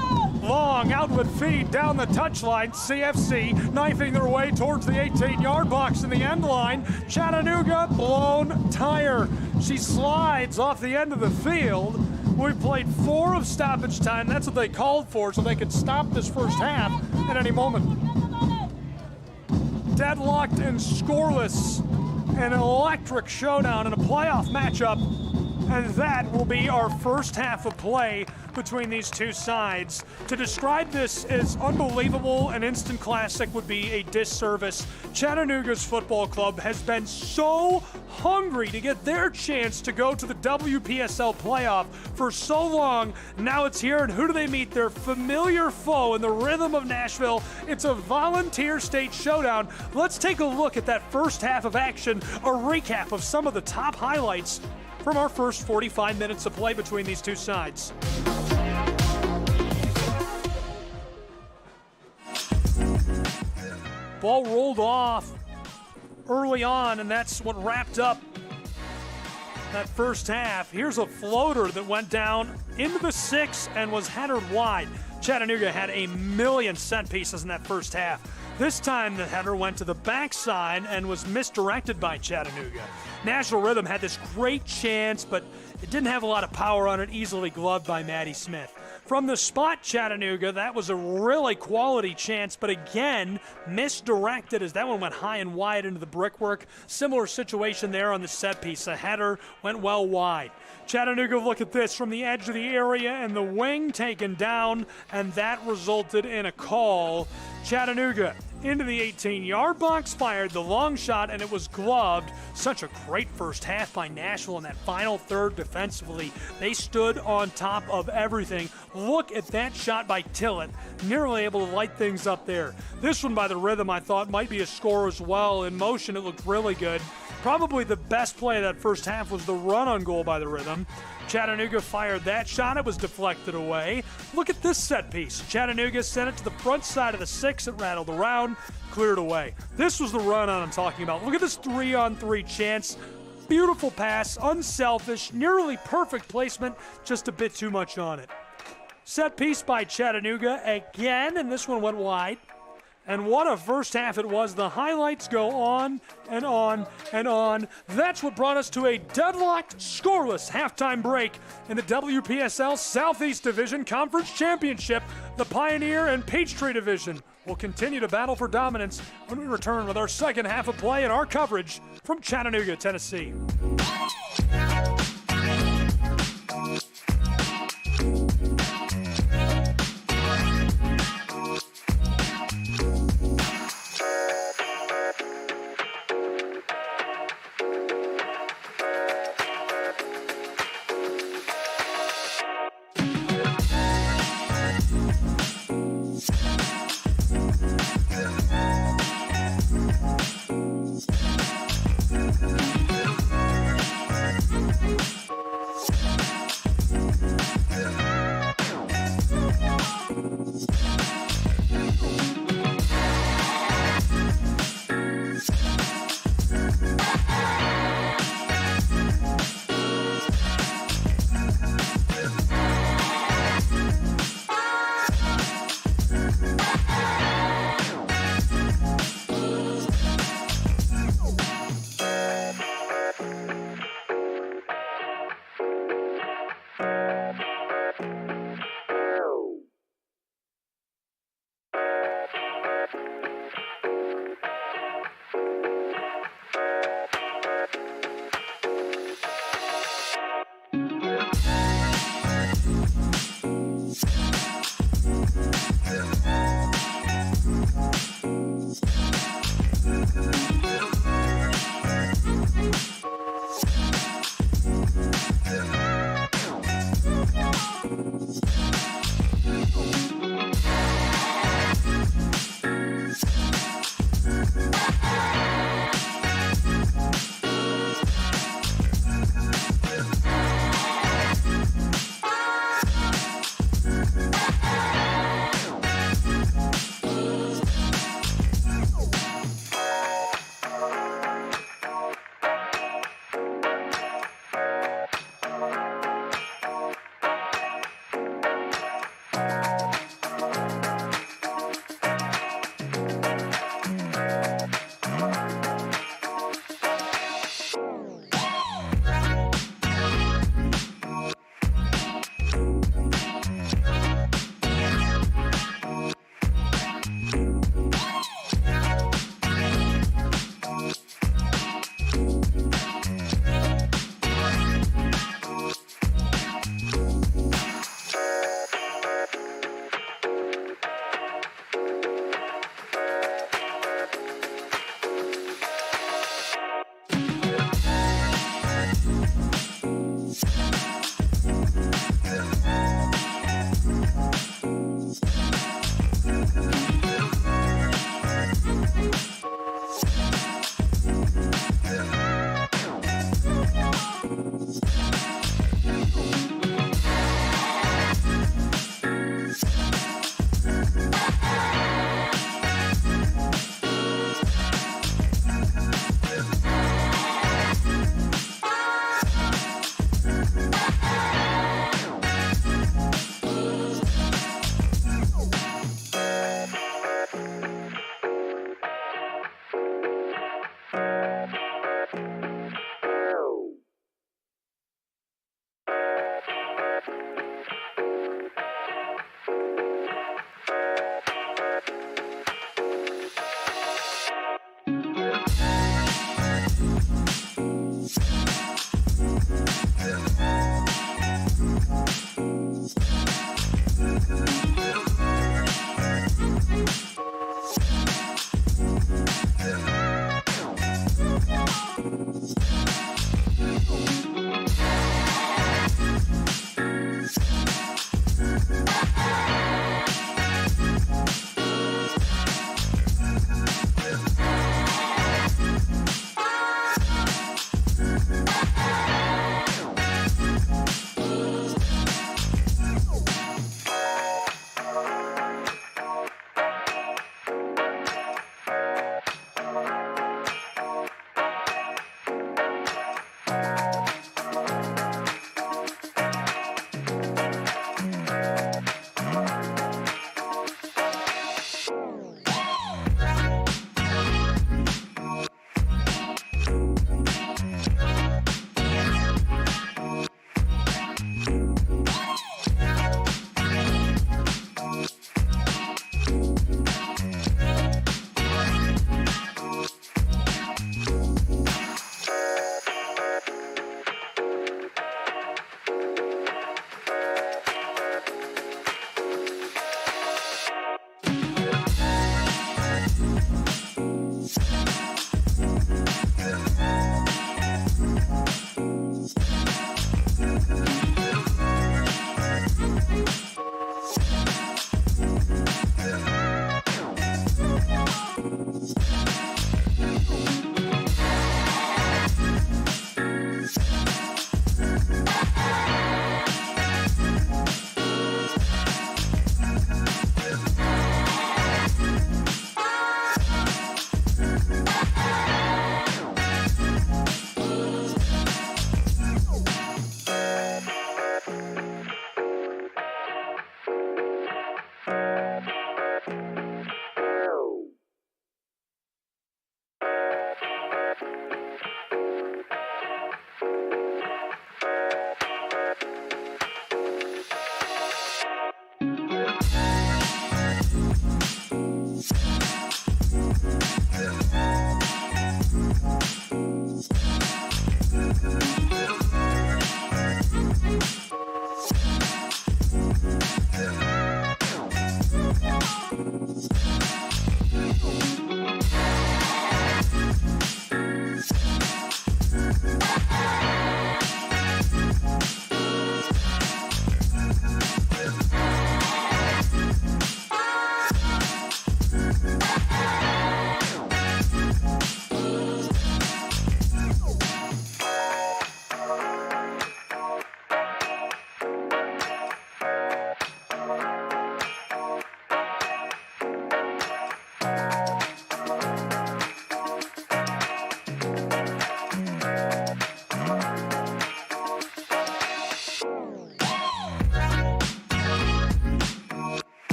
Long outward feed down the touchline. CFC knifing their way towards the 18-yard box in the end line. Chattanooga blown tire. She slides off the end of the field. We played 4 of stoppage time. That's what they called for, so they could stop this first half at any moment. Deadlocked and scoreless. An electric showdown in a playoff matchup. And that will be our first half of play between these two sides. To describe this as unbelievable and instant classic would be a disservice. Chattanooga's football club has been so hungry to get their chance to go to the Wpsl playoff for so long. Now it's here, and who do they meet? Their familiar foe in the Rythm of Nashville. It's a volunteer state showdown. Let's take a look at that first half of action, a recap of some of the top highlights from our first 45 minutes of play between these two sides. Ball rolled off early on, and that's what wrapped up that first half. Here's a floater that went down into the 6 and was headered wide. Chattanooga had a million set pieces in that first half. This time the header went to the backside and was misdirected by Chattanooga. Nashville Rythm had this great chance, but it didn't have a lot of power on it, easily gloved by Maddie Smith. From the spot, Chattanooga, that was a really quality chance, but again, misdirected as that one went high and wide into the brickwork. Similar situation there on the set piece. A header went well wide. Chattanooga, look at this, from the edge of the area and the wing taken down, and that resulted in a call. Chattanooga into the 18-yard box, fired the long shot, and it was gloved. Such a great first half by Nashville in that final third defensively. They stood on top of everything. Look at that shot by Tillett, nearly able to light things up there. This one by the Rythm I thought might be a score as well. In motion, it looked really good. Probably the best play of that first half was the run on goal by the Rythm. Chattanooga fired that shot. It was deflected away. Look at this set piece. Chattanooga sent it to the front side of the 6. It rattled around, cleared away. This was the run on I'm talking about. Look at this 3-on-3 chance. Beautiful pass, unselfish, nearly perfect placement, just a bit too much on it. Set piece by Chattanooga again, and this one went wide. And what a first half it was. The highlights go on and on and on. That's what brought us to a deadlocked, scoreless halftime break in the Wpsl Southeast Division Conference Championship. The Pioneer and Peachtree Division will continue to battle for dominance when we return with our second half of play and our coverage from Chattanooga, Tennessee.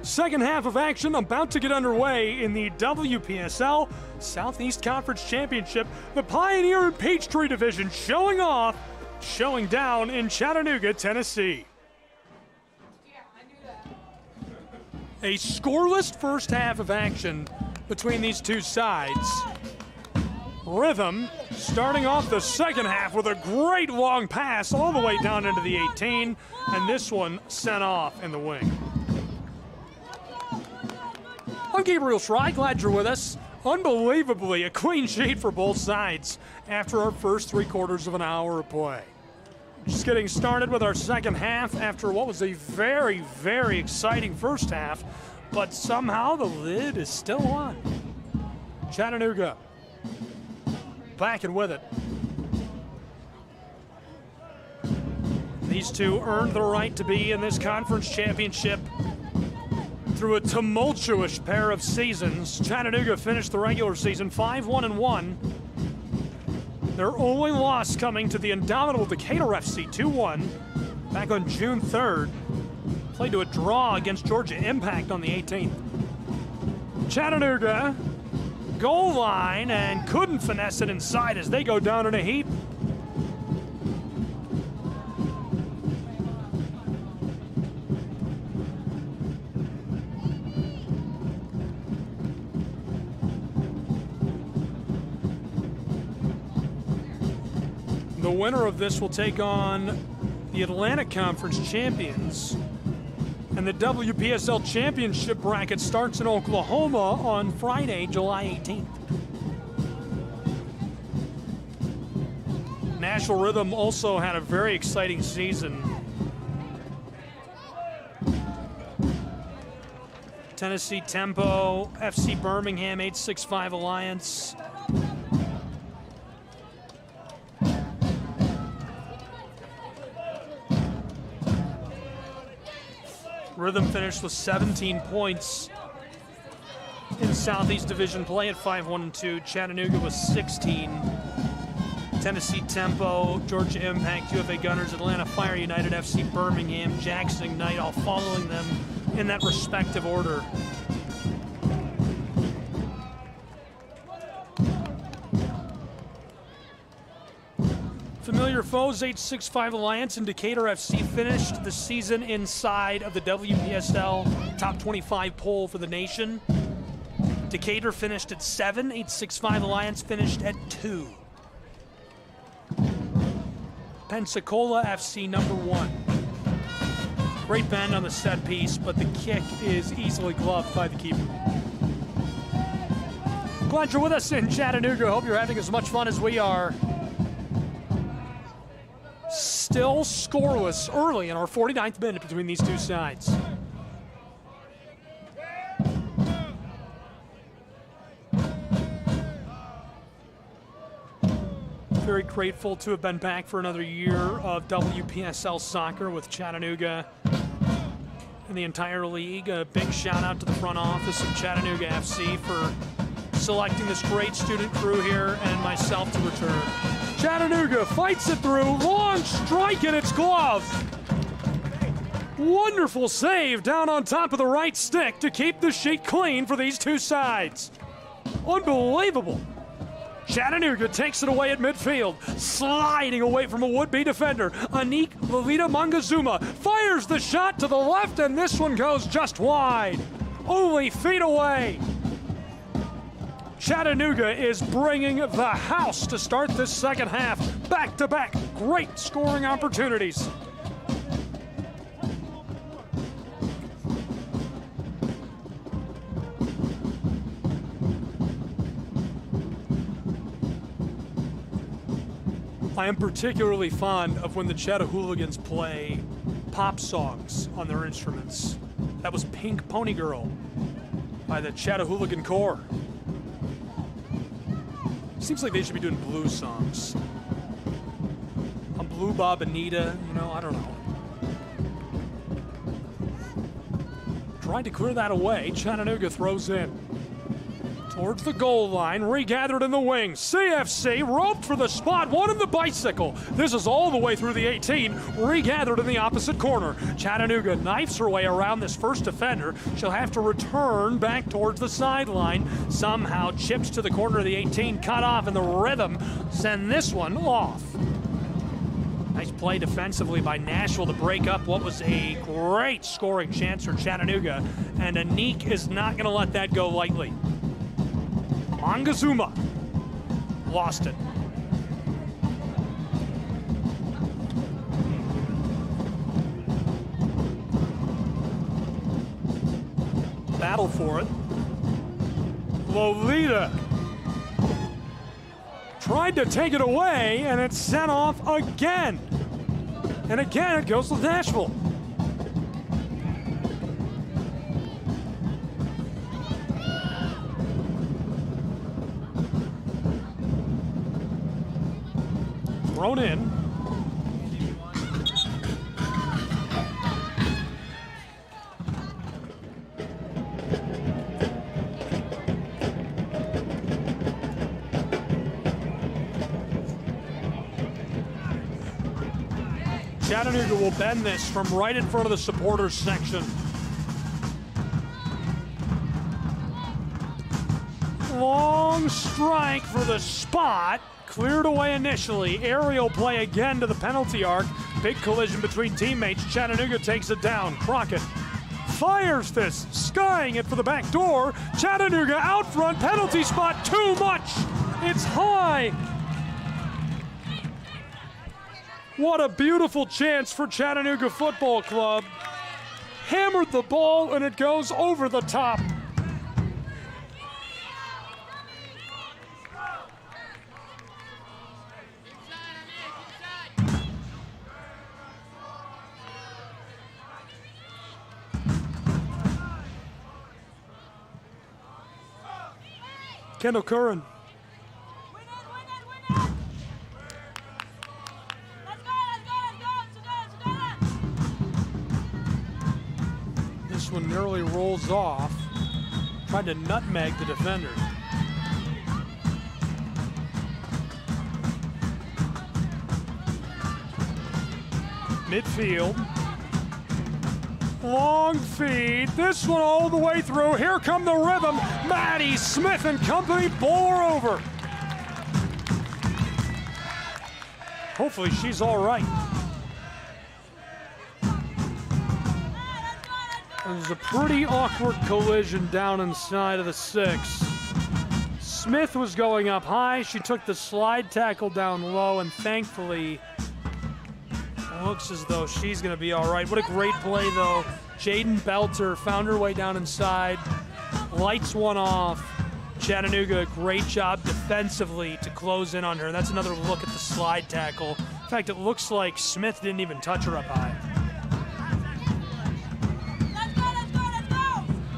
Second half of action about to get underway in the WPSL Southeast Conference Championship. The Pioneer and Peachtree Division showing off, showing down in Chattanooga, Tennessee. A scoreless first half of action between these two sides. Rythm starting off the second half with a great long pass all the way down into the 18, and this one sent off in the wing. I'm Gabriel Schrei, glad you're with us. Unbelievably, a clean sheet for both sides after our first 3/4 of an hour of play. Just getting started with our second half after what was a very, very exciting first half, but somehow the lid is still on. Chattanooga back and with it. These two earned the right to be in this conference championship through a tumultuous pair of seasons. Chattanooga finished the regular season 5-1-1. Their only loss coming to the indomitable Decatur FC 2-1 back on June 3rd. Played to a draw against Georgia Impact on the 18th. Chattanooga goal line and couldn't finesse it inside as they go down in a heap. The winner of this will take on the Atlantic Conference champions. And the WPSL championship bracket starts in Oklahoma on Friday, July 18th. Nashville Rythm also had a very exciting season. Tennessee Tempo, FC Birmingham 865 Alliance. Rythm finished with 17 points in Southeast Division play at 5-1-2. Chattanooga was 16. Tennessee Tempo, Georgia Impact, UFA Gunners, Atlanta Fire United, FC Birmingham, Jackson Ignite, all following them in that respective order. Familiar foes, 865 Alliance and Decatur FC finished the season inside of the WPSL Top 25 poll for the nation. Decatur finished at 7, 865 Alliance finished at 2. Pensacola FC number 1. Great bend on the set piece, but the kick is easily gloved by the keeper. Glad you're with us in Chattanooga. Hope you're having as much fun as we are. Still scoreless early in our 49th minute between these two sides. Very grateful to have been back for another year of WPSL soccer with Chattanooga and the entire league. A big shout out to the front office of Chattanooga FC for selecting this great student crew here and myself to return. Chattanooga fights it through, long strike in its glove. Wonderful save down on top of the right stick to keep the sheet clean for these two sides. Unbelievable. Chattanooga takes it away at midfield, sliding away from a would-be defender. Anik Lolita Mangazuma fires the shot to the left, and this one goes just wide. Only feet away. Chattanooga is bringing the house to start this second half. Back-to-back great scoring opportunities. I am particularly fond of when the Chattahooligans play pop songs on their instruments. That was Pink Pony Girl by the Chattahooligan Corps. Seems like they should be doing blues songs. I'm Blue Bob Anita, you know, I don't know. Tried to clear that away. Chattanooga throws in. Towards the goal line, regathered in the wing. CFC roped for the spot, wanted the bicycle. This is all the way through the 18, regathered in the opposite corner. Chattanooga knifes her way around this first defender. She'll have to return back towards the sideline. Somehow chips to the corner of the 18, cut off, and the Rythm send this one off. Nice play defensively by Nashville to break up what was a great scoring chance for Chattanooga, and Anik is not going to let that go lightly. Mangazuma lost it. Battle for it. Lolita tried to take it away, and it's sent off again. And again, it goes to Nashville. Thrown in. Chattanooga will bend this from right in front of the supporters section. Long strike for the spot. Cleared away initially. Aerial play again to the penalty arc. Big collision between teammates. Chattanooga takes it down. Crockett fires this, skying it for the back door. Chattanooga out front. Penalty spot. Too much. It's high. What a beautiful chance for Chattanooga Football Club. Hammered the ball, and it goes over the top. Kendall Curran. This one nearly rolls off. Tried to nutmeg the defender. Midfield. Long feed. This one all the way through. Here come the Rythm. Maddie Smith and company bore over. Hopefully she's all right. It was a pretty awkward collision down inside of the 6. Smith was going up high. She took the slide tackle down low, and thankfully looks as though she's going to be all right. What a great play, though. Jaden Belter found her way down inside, lights one off. Chattanooga, great job defensively to close in on her. That's another look at the slide tackle. In fact, it looks like Smith didn't even touch her up high.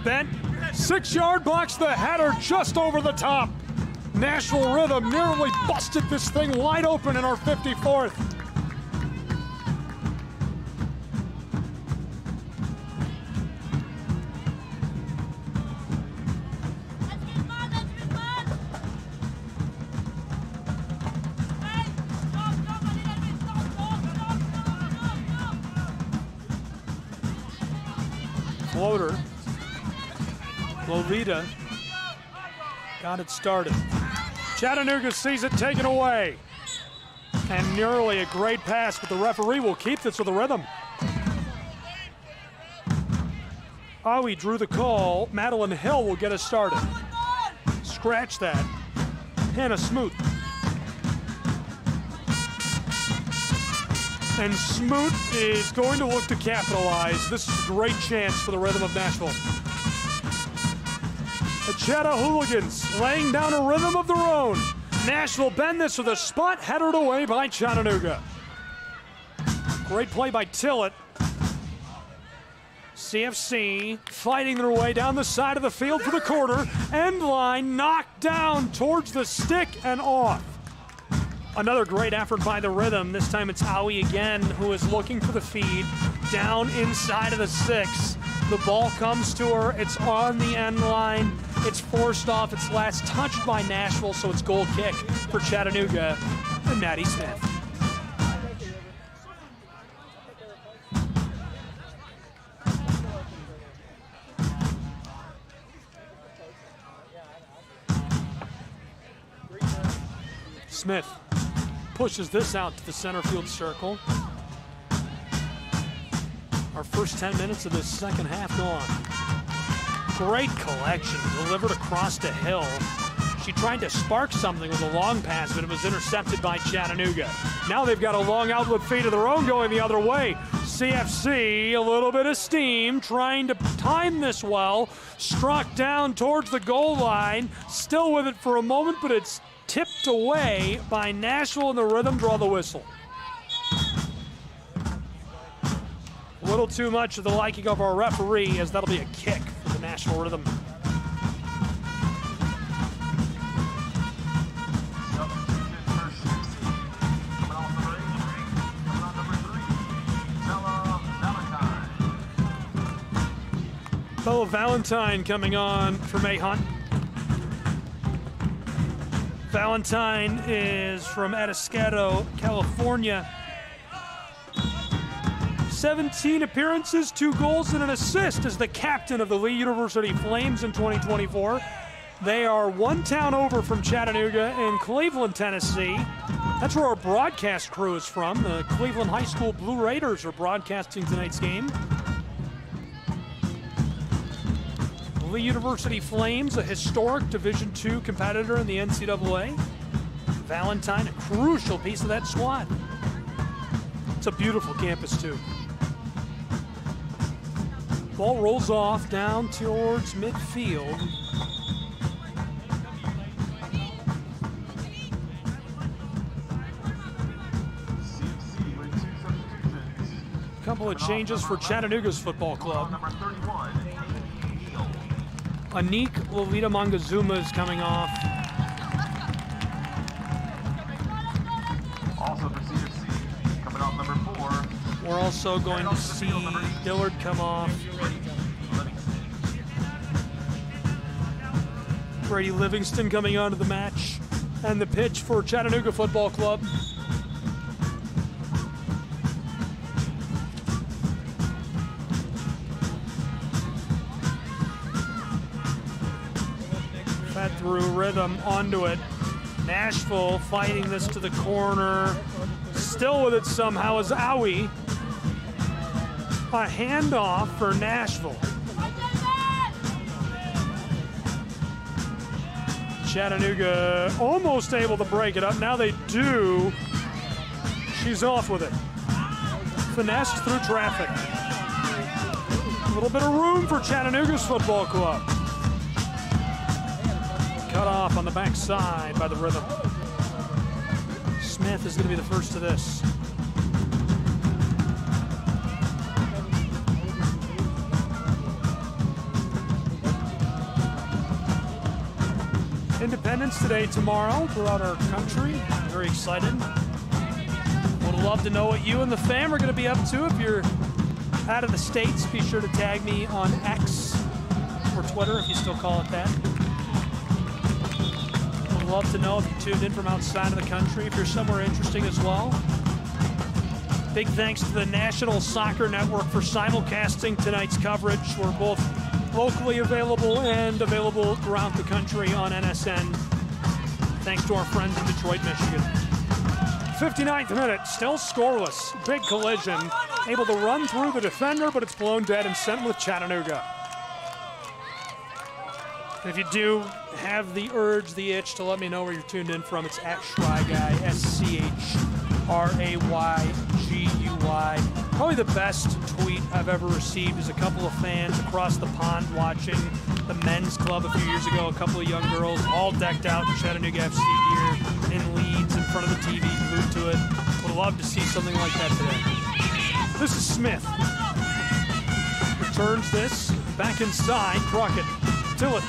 Bent, 6-yard box, the header just over the top. Nashville Rythm nearly busted this thing wide open in our 54th. Floater. Lolita got it started. Chattanooga sees it taken away. And nearly a great pass, but the referee will keep this with the Rythm. Awi drew the call. Madeline Hill will get us started. Scratch that. Hannah Smoot. And Smoot is going to look to capitalize. This is a great chance for the Rythm of Nashville. The Chatta Hooligans laying down a rhythm of their own. Nashville bend this with a spot headed away by Chattanooga. Great play by Tillett. CFC fighting their way down the side of the field for the corner. End line knocked down towards the stick and off. Another great effort by the Rythm. This time it's Awi again who is looking for the feed down inside of the 6. The ball comes to her. It's on the end line. It's forced off. It's last touched by Nashville, so it's goal kick for Chattanooga and Maddie Smith. Smith pushes this out to the center field circle. Our first 10 minutes of this second half gone. Great collection, delivered across the hill. She tried to spark something with a long pass, but it was intercepted by Chattanooga. Now they've got a long outlet feed of their own going the other way. CFC, a little bit of steam, trying to time this well. Struck down towards the goal line, still with it for a moment, but it's tipped away by Nashville, and the Rythm draw the whistle. A little too much of the liking of our referee, as that'll be a kick for the Nashville Rythm. Bella Valentine coming on for May Hunt. Valentine is from Atascado, California. 17 appearances, 2 goals, and an assist as the captain of the Lee University Flames in 2024. They are one town over from Chattanooga in Cleveland, Tennessee. That's where our broadcast crew is from. The Cleveland High School Blue Raiders are broadcasting tonight's game. Lee University Flames, a historic Division II competitor in the NCAA. Valentine, a crucial piece of that squad. It's a beautiful campus, too. Ball rolls off down towards midfield. A couple of changes for Chattanooga's football club. Anik Lolita Mangazuma is coming off. Also for CFC, coming off number 4. We're also going to see Dillard come off. Brady Livingston coming onto the match. And the pitch for Chattanooga Football Club. Fed through Rythm onto it. Nashville fighting this to the corner. Still with it somehow is Owie. A handoff for Nashville. Chattanooga almost able to break it up. Now they do. She's off with it. Finesse through traffic. A little bit of room for Chattanooga's football club. Cut off on the backside by the Rythm. Smith is going to be the first to this. Independence Day tomorrow throughout our country. Very excited. Would love to know what you and the fam are going to be up to. If you're out of the States, be sure to tag me on X or Twitter, if you still call it that. Would love to know if you tuned in from outside of the country, if you're somewhere interesting as well. Big thanks to the National Soccer Network for simulcasting tonight's coverage. We're both locally available and available throughout the country on NSN. Thanks to our friends in Detroit, Michigan. 59th minute, still scoreless. Big collision. Able to run through the defender, but it's blown dead and sent with Chattanooga. If you do have the urge, the itch to let me know where you're tuned in from, it's at SchryGuy, SCHRAYGUY. Probably the best tweet I've ever received is a couple of fans across the pond watching the men's club a few years ago. A couple of young girls all decked out in Chattanooga FC gear, in Leeds, in front of the TV, glued to it. Would love to see something like that today. This is Smith. Returns this back inside. Crockett. Tillett.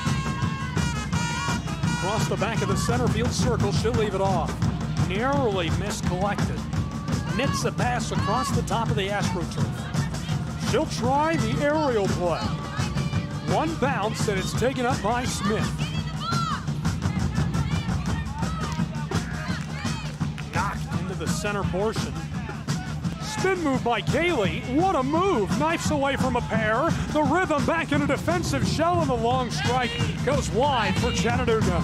Across the back of the center field circle. She'll leave it off. Narrowly miscollected. Knits a pass across the top of the AstroTurf. She'll try the aerial play. One bounce, and it's taken up by Smith. Knocked into the center portion. Spin move by Kaylee. What a move. Knifes away from a pair. The Rythm back in a defensive shell, and the long strike goes wide for Chattanooga.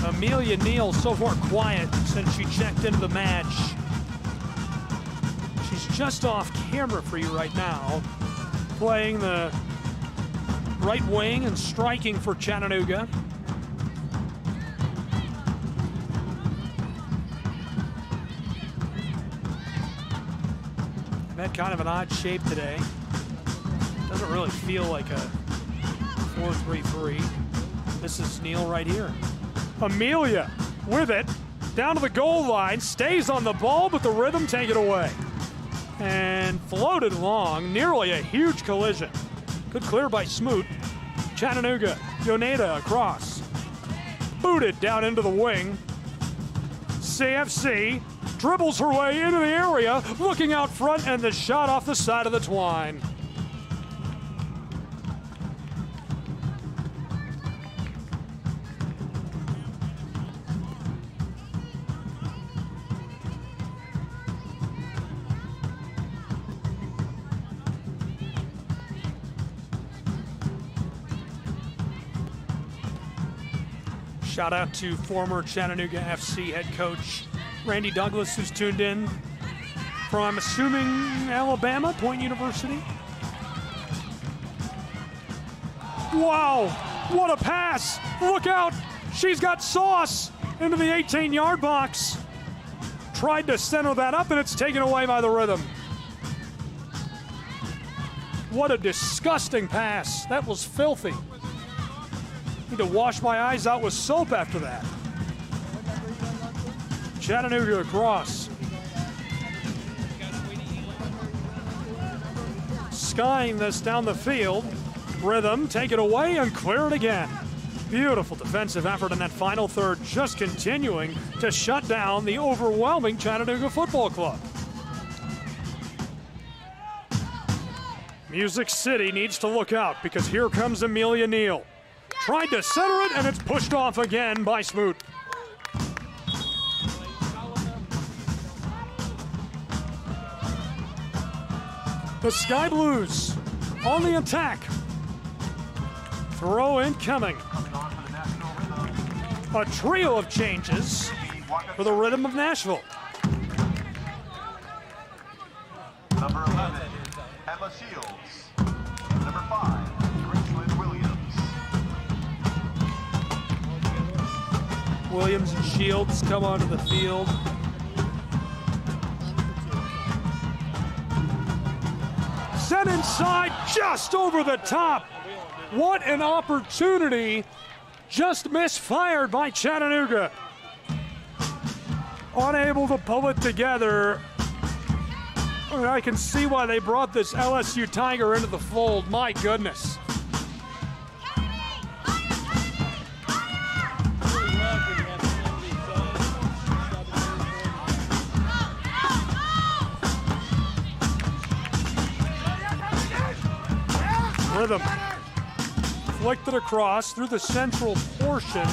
Amelia Neal so far quiet since she checked into the match. She's just off camera for you right now, playing the right wing and striking for Chattanooga. I've had kind of an odd shape today. Doesn't really feel like a 4-3-3. This is Neal right here. Amelia with it, down to the goal line, stays on the ball, but the Rythm take it away. And floated along, nearly a huge collision. Good clear by Smoot. Chattanooga, Yoneda across. Booted down into the wing. CFC dribbles her way into the area, looking out front, and the shot off the side of the twine. Shout out to former Chattanooga FC head coach Randy Douglas, who's tuned in from, I'm assuming, Alabama, Point University. Wow, what a pass. Look out, she's got sauce into the 18-yard box. Tried to center that up, and it's taken away by the Rythm. What a disgusting pass. That was filthy. Need to wash my eyes out with soap after that. Chattanooga across. Skying this down the field. Rythm take it away and clear it again. Beautiful defensive effort in that final third, just continuing to shut down the overwhelming Chattanooga Football Club. Music City needs to look out because here comes Amelia Neal. Tried to center it, and it's pushed off again by Smoot. The Sky Blues on the attack. Throw in coming. A trio of changes for the Rythm of Nashville. Number 11, Emma Shields. Number 5, Williams and Shields come onto the field. Set inside, just over the top. What an opportunity, just misfired by Chattanooga. Unable to pull it together. And I can see why they brought this LSU Tiger into the fold, my goodness. Rythm flicked it across through the central portion.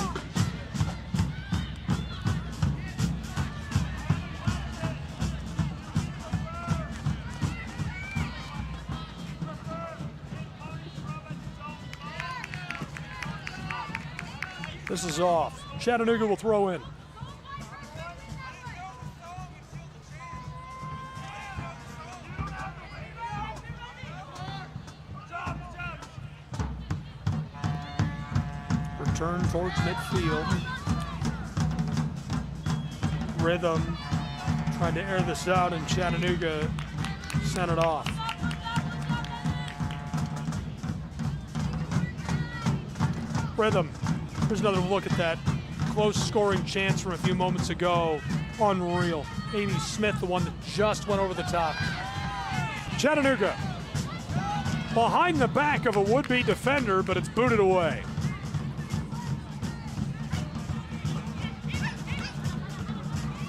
This is off. Chattanooga will throw in. Return towards midfield. Rythm trying to air this out, and Chattanooga sent it off. Rythm. Here's another look at that close scoring chance from a few moments ago. Unreal. Amy Smith, the one that just went over the top. Chattanooga behind the back of a would-be defender, but it's booted away.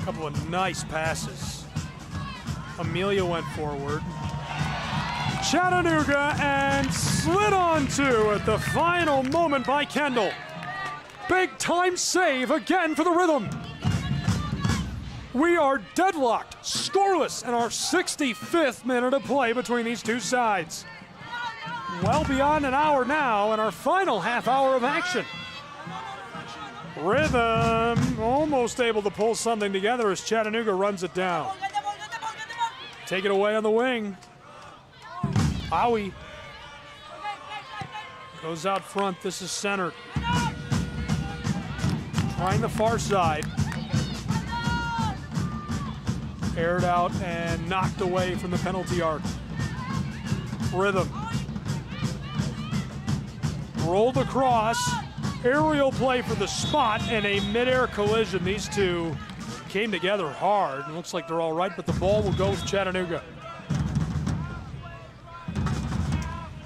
A couple of nice passes. Amelia went forward. Chattanooga and slid on two at the final moment by Kendall. Big time save again for the Rythm. We are deadlocked, scoreless in our 65th minute of play between these two sides. Well beyond an hour now in our final half hour of action. Rythm almost able to pull something together as Chattanooga runs it down. Take it away on the wing. Howie goes out front. This is centered. Trying the far side. Aired out and knocked away from the penalty arc. Rythm. Rolled across. Aerial play for the spot and a midair collision. These two came together hard. It looks like they're all right, but the ball will go with Chattanooga.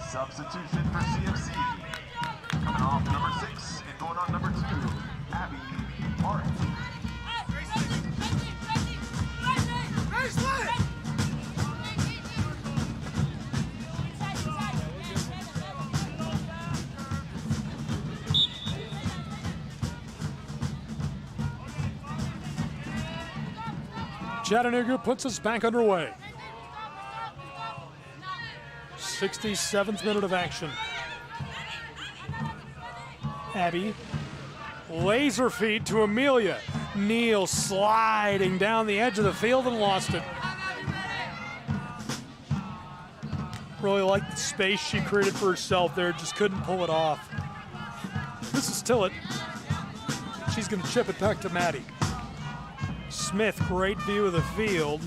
Substitution for CFC. Coming off number 6 and going on number 2, Abby Martin. Chattanooga puts us back underway. 67th minute of action. Abby laser feed to Amelia. Neal sliding down the edge of the field and lost it. Really liked the space she created for herself there, just couldn't pull it off. This is Tillett. She's going to chip it back to Maddie. Smith, great view of the field.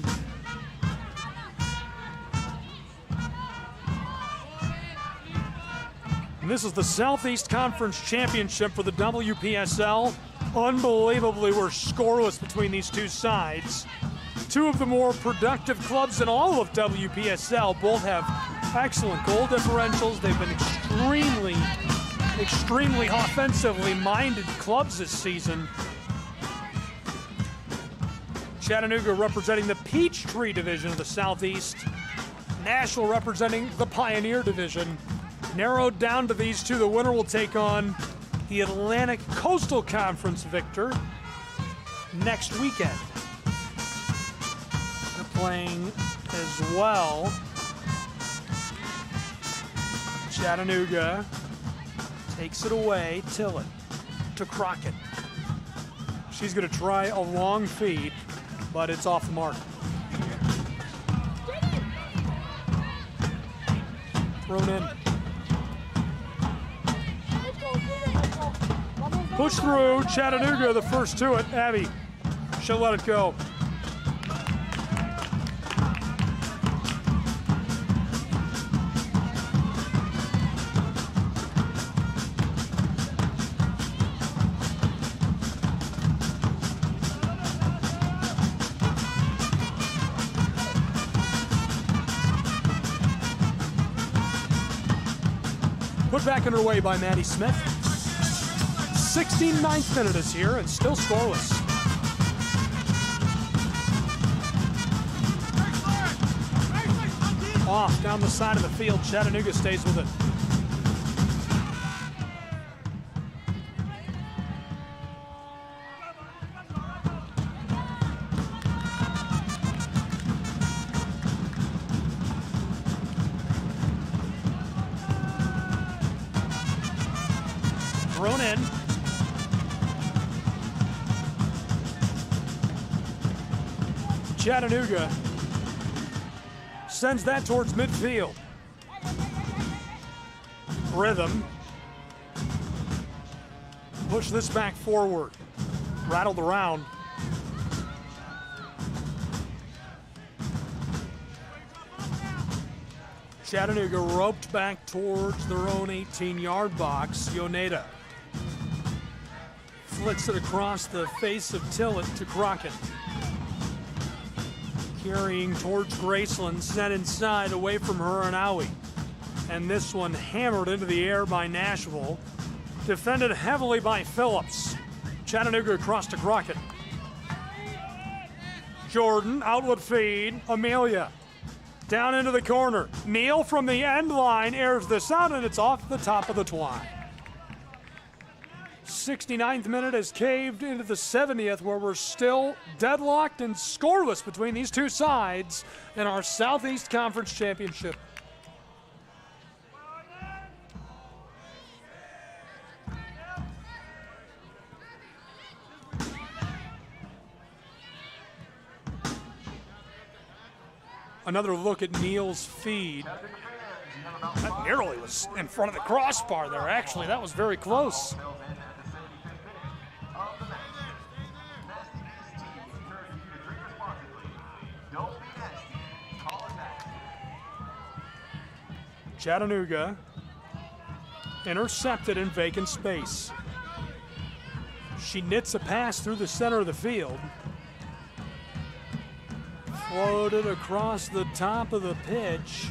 And this is the Southeast Conference Championship for the WPSL. Unbelievably, we're scoreless between these two sides. Two of the more productive clubs in all of WPSL both have excellent goal differentials. They've been extremely offensively minded clubs this season. Chattanooga representing the Peachtree Division of the Southeast. Nashville representing the Pioneer Division. Narrowed down to these two, the winner will take on the Atlantic Coastal Conference victor next weekend. They're playing as well. Chattanooga takes it away, Tillett to Crockett. She's going to try a long feed, but it's off the mark. Thrown in. Push through, Chattanooga, the first to it. Abby, she'll let it go. Put back underway by Maddie Smith. 69th minute is here and still scoreless. Off down the side of the field, Chattanooga stays with it. Thrown in. Chattanooga sends that towards midfield. Rythm. Push this back forward. Rattled around. Chattanooga roped back towards their own 18-yard box. Yoneda flicks it across the face of Tillett to Crockett. Carrying towards Graceland, sent inside away from her and Owie. And this one hammered into the air by Nashville. Defended heavily by Phillips. Chattanooga across to Crockett. Jordan, outlet feed, Amelia. Down into the corner. Neal from the end line airs this out, and it's off the top of the twine. 69th minute has caved into the 70th, where we're still deadlocked and scoreless between these two sides in our Southeast Conference Championship. Another look at Neal's feed. That nearly was in front of the crossbar there, actually. That was very close. Chattanooga intercepted in vacant space. She knits a pass through the center of the field. Floated across the top of the pitch.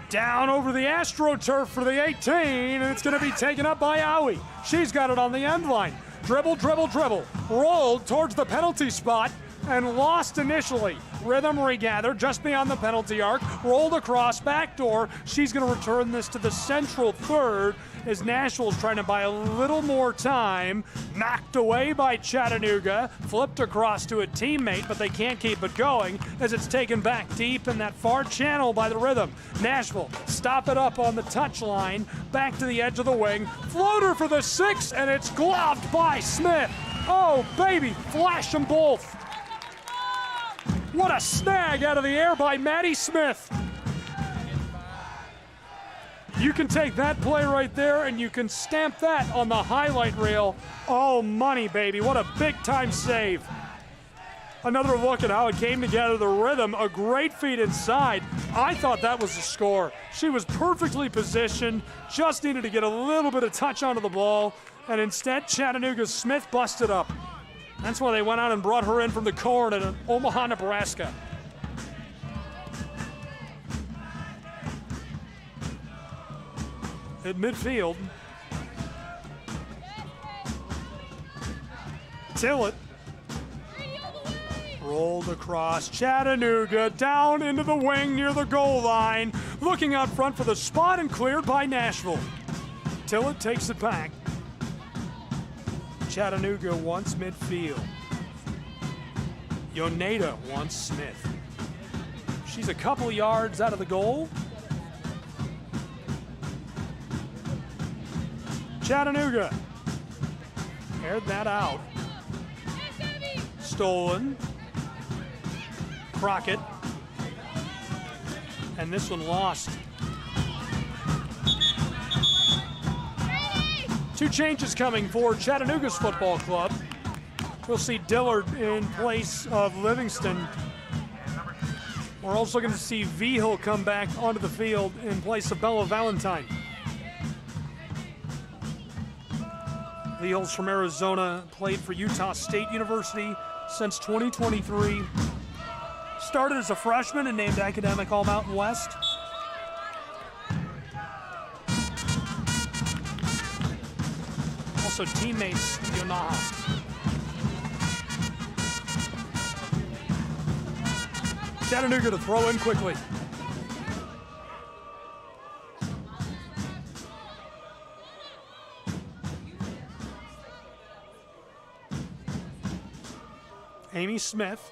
Down over the AstroTurf for the 18, and it's going to be taken up by Owie. She's got it on the end line. Dribble, dribble, dribble. Rolled towards the penalty spot and lost initially. Rythm regathered just beyond the penalty arc. Rolled across, backdoor. She's going to return this to the central third as Nashville's trying to buy a little more time. Knocked away by Chattanooga. Flipped across to a teammate, but they can't keep it going as it's taken back deep in that far channel by the Rythm. Nashville stop it up on the touchline. Back to the edge of the wing. Floater for the 6, and it's gloved by Smith. Oh, baby, flash them both. What a snag out of the air by Maddie Smith. You can take that play right there and you can stamp that on the highlight reel. Oh, money, baby. What a big-time save. Another look at how it came together, the Rythm, a great feed inside. I thought that was the score. She was perfectly positioned, just needed to get a little bit of touch onto the ball, and instead Chattanooga's Smith busted up. That's why they went out and brought her in from the corn in Omaha, Nebraska. At midfield, Tillett rolled across. Chattanooga down into the wing near the goal line, looking out front for the spot and cleared by Nashville. Tillett takes it back. Chattanooga wants midfield. Yoneda wants Smith. She's a couple of yards out of the goal. Chattanooga aired that out. Stolen. Crockett. And this one lost. Two changes coming for Chattanooga's football club. We'll see Dillard in place of Livingston. We're also going to see Vigil come back onto the field in place of Bella Valentine. Vigil's from Arizona, played for Utah State University since 2023. Started as a freshman and named Academic All-Mountain West. Also teammates Yonaha. Chattanooga to throw in quickly. Amy Smith.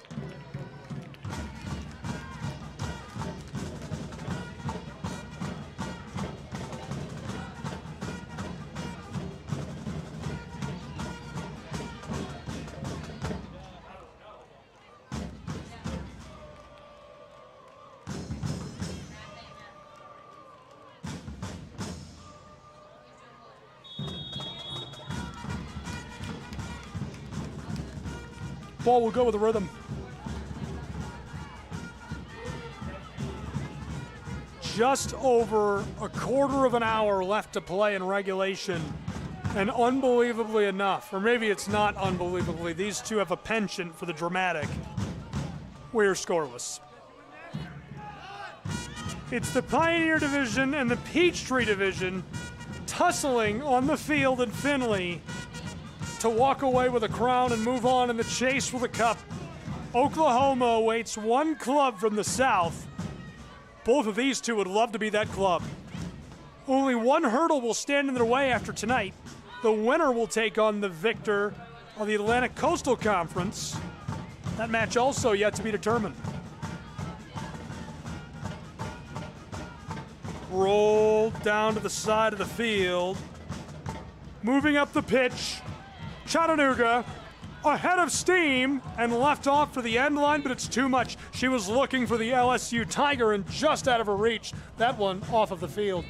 Ball will go with the Rythm. Just over a quarter of an hour left to play in regulation. And unbelievably enough, or maybe it's not unbelievably, these two have a penchant for the dramatic. We're scoreless. It's the Pioneer Division and the Peachtree Division tussling on the field in Findlay to walk away with a crown and move on in the chase for the cup. Oklahoma awaits one club from the South. Both of these two would love to be that club. Only one hurdle will stand in their way after tonight. The winner will take on the victor of the Atlantic Coastal Conference. That match also yet to be determined. Roll down to the side of the field. Moving up the pitch, Chattanooga ahead of steam and left off for the end line, but it's too much. She was looking for the LSU Tiger and just out of her reach. That one off of the field.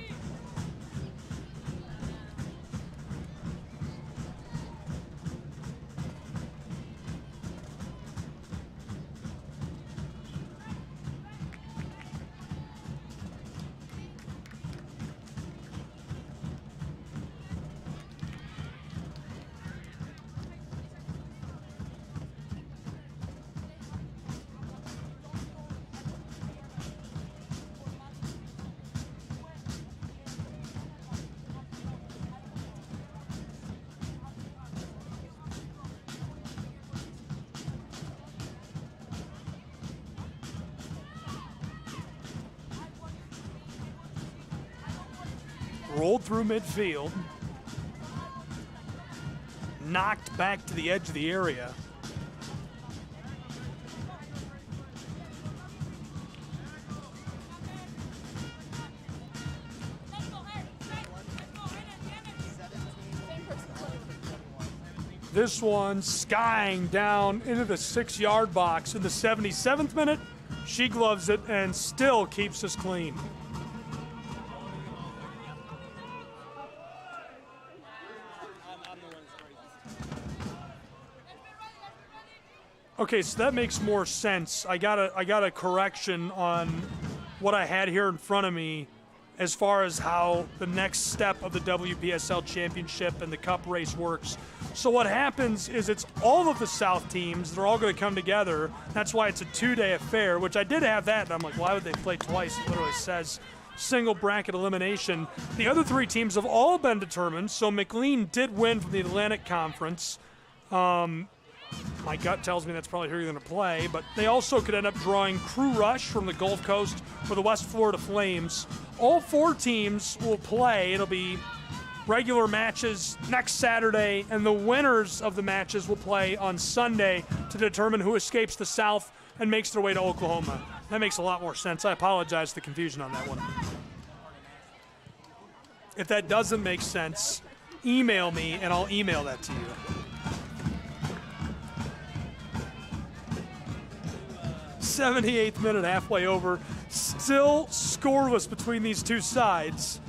Rolled through midfield, knocked back to the edge of the area. This one skying down into the 6-yard box in the 77th minute. She gloves it and still keeps us clean. Okay, so that makes more sense. I got a correction on what I had here in front of me as far as how the next step of the WPSL Championship and the Cup race works. So what happens is it's all of the South teams. They're all going to come together. That's why it's a 2-day affair, which I did have that, and I'm like, why would they play twice? It literally says single bracket elimination. The other 3 teams have all been determined, so McLean did win from the Atlantic Conference. My gut tells me that's probably who you're going to play, but they also could end up drawing Crew Rush from the Gulf Coast or the West Florida Flames. All 4 teams will play. It'll be regular matches next Saturday, and the winners of the matches will play on Sunday to determine who escapes the South and makes their way to Oklahoma. That makes a lot more sense. I apologize for the confusion on that one. If that doesn't make sense, email me and I'll email that to you. 78th minute, halfway over, still scoreless between these two sides.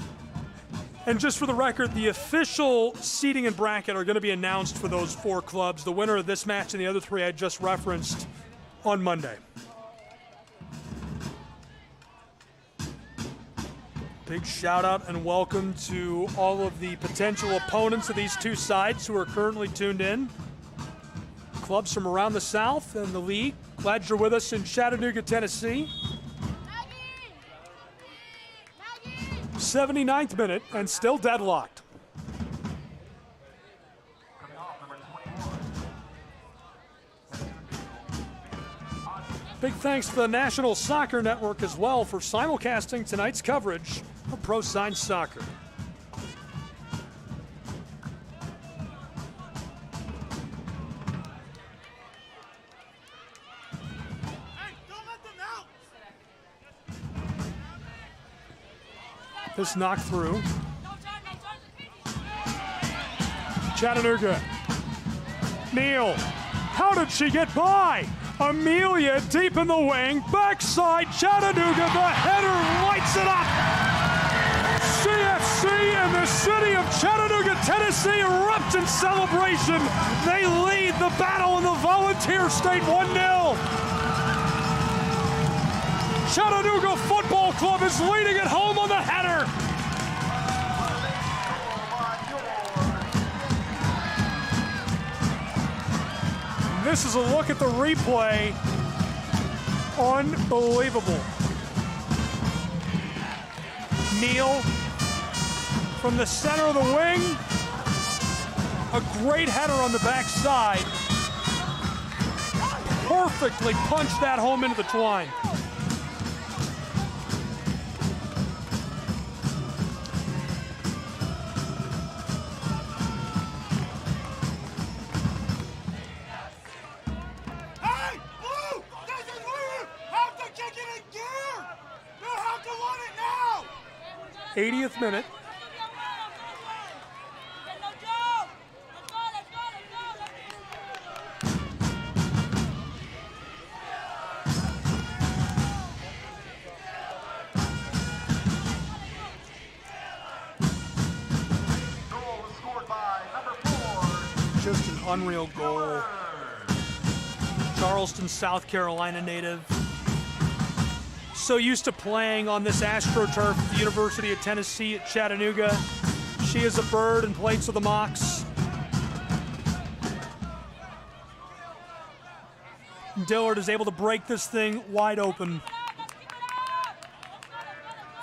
And just for the record, the official seeding and bracket are going to be announced for those 4 clubs, the winner of this match and the other 3 I just referenced, on Monday. Big shout out and welcome to all of the potential opponents of these 2 sides who are currently tuned in. Clubs from around the South and the league. Glad you're with us in Chattanooga, Tennessee. 79th minute and still deadlocked. Big thanks to the National Soccer Network as well for simulcasting tonight's coverage of Pro Science Soccer. This knocked through. Chattanooga. Neal. How did she get by? Amelia deep in the wing. Backside Chattanooga. The header lights it up. CFC and the city of Chattanooga, Tennessee erupt in celebration. They lead the battle in the Volunteer State 1-0. Chattanooga Football Club is leading at home on the header. This is a look at the replay. Unbelievable. Neal from the center of the wing. A great header on the backside. perfectly punched that home into the twine. Hey, Blue! This is where you have to kick it in gear! You have to want it now! 80th minute. Goal was scored by number 4. Just an unreal goal. Charleston, South Carolina native. So used to playing on this AstroTurf at the University of Tennessee at Chattanooga. She is a bird and plays for the Mocs. Dillard is able to break this thing wide open.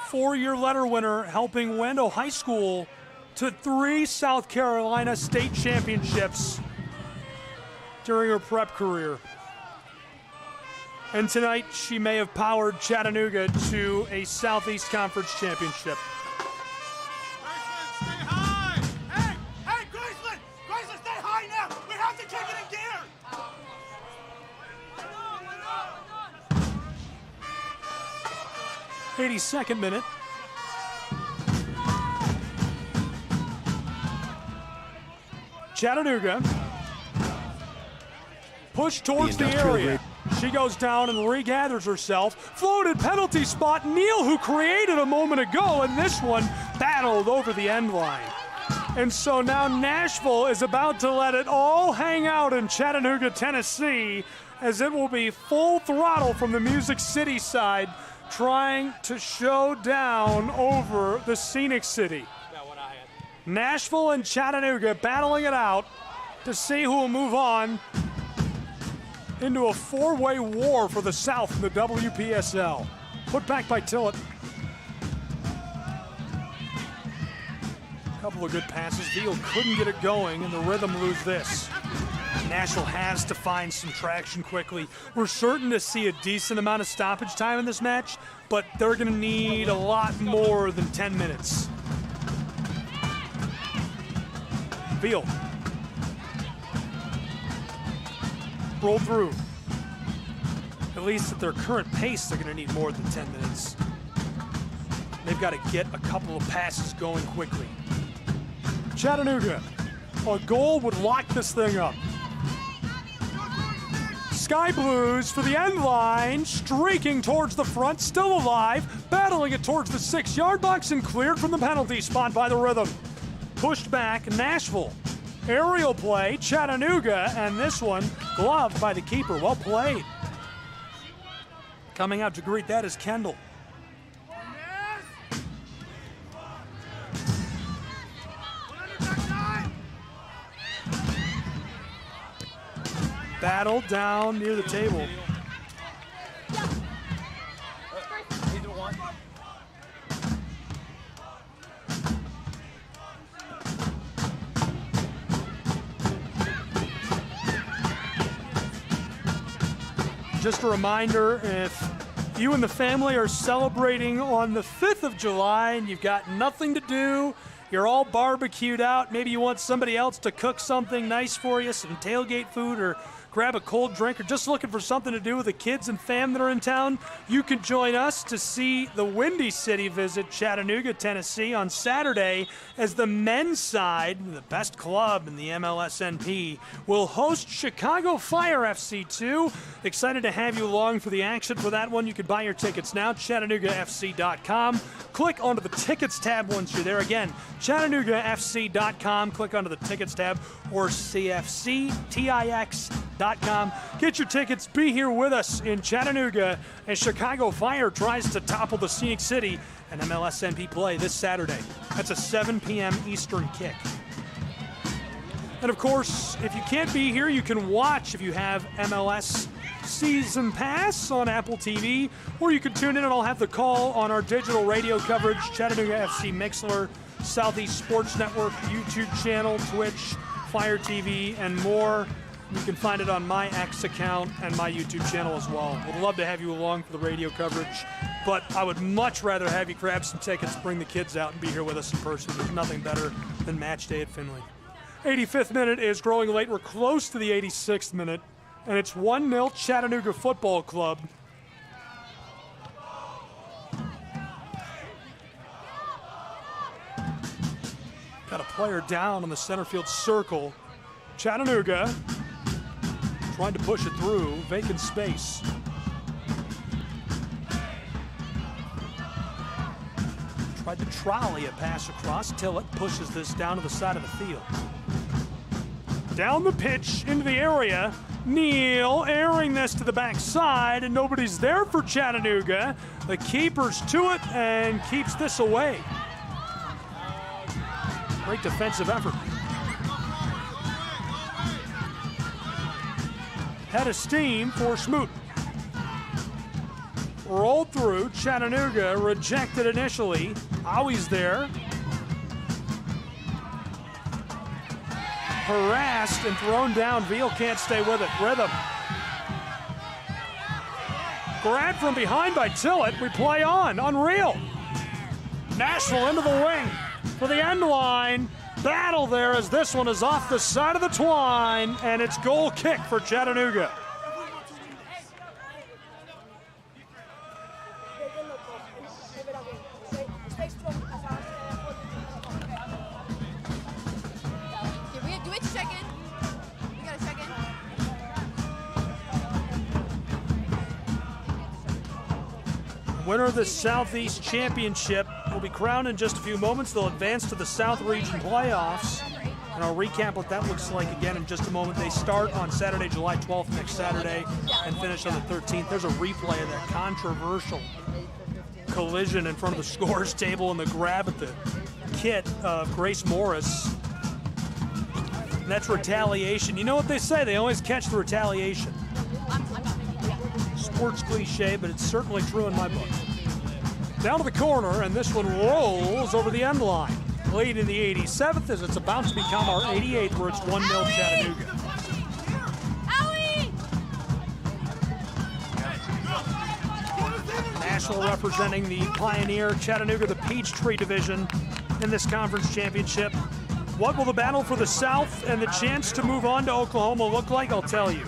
4-year letter winner, helping Wando High School to 3 South Carolina state championships during her prep career. And tonight, she may have powered Chattanooga to a Southeast Conference championship. Graceland, stay high! Hey, Graceland! Graceland, stay high now! We have to kick it in gear! 82nd minute. Chattanooga pushed towards the area. She goes down and regathers herself. Floated penalty spot. Neal, who created a moment ago, and this one battled over the end line. And so now Nashville is about to let it all hang out in Chattanooga, Tennessee, as it will be full throttle from the Music City side, trying to show down over the Scenic City. Nashville and Chattanooga battling it out to see who will move on into a 4-way war for the South in the WPSL. Put back by Tillett. A couple of good passes. Veal couldn't get it going, and the Rythm lose this. Nashville has to find some traction quickly. We're certain to see a decent amount of stoppage time in this match, but they're going to need a lot more than 10 minutes. Veal. Roll through. At least at their current pace, they're going to need more than 10 minutes. They've got to get a couple of passes going quickly. Chattanooga, a goal would lock this thing up. Sky Blues for the end line, streaking towards the front, still alive, battling it towards the 6-yard box and cleared from the penalty spot by the Rythm. Pushed back, Nashville. Aerial play, Chattanooga, and this one gloved by the keeper. Well played. Coming out to greet that is Kendall. Battle down near the table. Just a reminder, if you and the family are celebrating on the 5th of July and you've got nothing to do, you're all barbecued out, maybe you want somebody else to cook something nice for you, some tailgate food, or grab a cold drink, or just looking for something to do with the kids and fam that are in town, you can join us to see the Windy City visit Chattanooga, Tennessee on Saturday, as the men's side, the best club in the MLSNP, will host Chicago Fire FC2. Excited to have you along for the action for that one. You can buy your tickets now, ChattanoogaFC.com. Click onto the tickets tab once you're there. Again, ChattanoogaFC.com. Click onto the tickets tab, or CFCTIX.com. Get your tickets. Be here with us in Chattanooga as Chicago Fire tries to topple the Scenic City and MLSNP play this Saturday. That's a 7 p.m. Eastern kick. And of course, if you can't be here, you can watch if you have MLS Season Pass on Apple TV, or you can tune in and I'll have the call on our digital radio coverage, Chattanooga FC Mixler, Southeast Sports Network, YouTube channel, Twitch, Fire TV, and more. You can find it on my X account and my YouTube channel as well. Would love to have you along for the radio coverage, but I would much rather have you grab some tickets, bring the kids out, and be here with us in person. There's nothing better than match day at Finley. 85th minute is growing late. We're close to the 86th minute, and it's 1-0 Chattanooga Football Club. Got a player down on the center field circle. Chattanooga trying to push it through, vacant space. Tried to trolley a pass across. Tillett pushes this down to the side of the field. Down the pitch into the area. Neal airing this to the backside, and nobody's there for Chattanooga. The keeper's to it and keeps this away. Great defensive effort. Head of steam for Smoot. Rolled through. Chattanooga rejected initially. Howie's there. Harassed and thrown down. Veal can't stay with it. Rythm. Grabbed from behind by Tillett. We play on. Unreal. Nashville into the wing for the end line. Battle there as this one is off the side of the twine, and it's goal kick for Chattanooga. Do we have to check in? We gotta check in. Winner of the Southeast Championship will be crowned in just a few moments. They'll advance to the South Region playoffs. And I'll recap what that looks like again in just a moment. They start on Saturday, July 12th, next Saturday, and finish on the 13th. There's a replay of that controversial collision in front of the scores table and the grab at the kit of Grace Morris. And that's retaliation. You know what they say, they always catch the retaliation. Sports cliche, but it's certainly true in my book. Down to the corner, and this one rolls over the end line. Late in the 87th as it's about to become our 88th, where it's 1-0 Chattanooga. Nashville representing the Pioneer, Chattanooga the Peachtree division in this conference championship. What will the battle for the South and the chance to move on to Oklahoma look like? I'll tell you.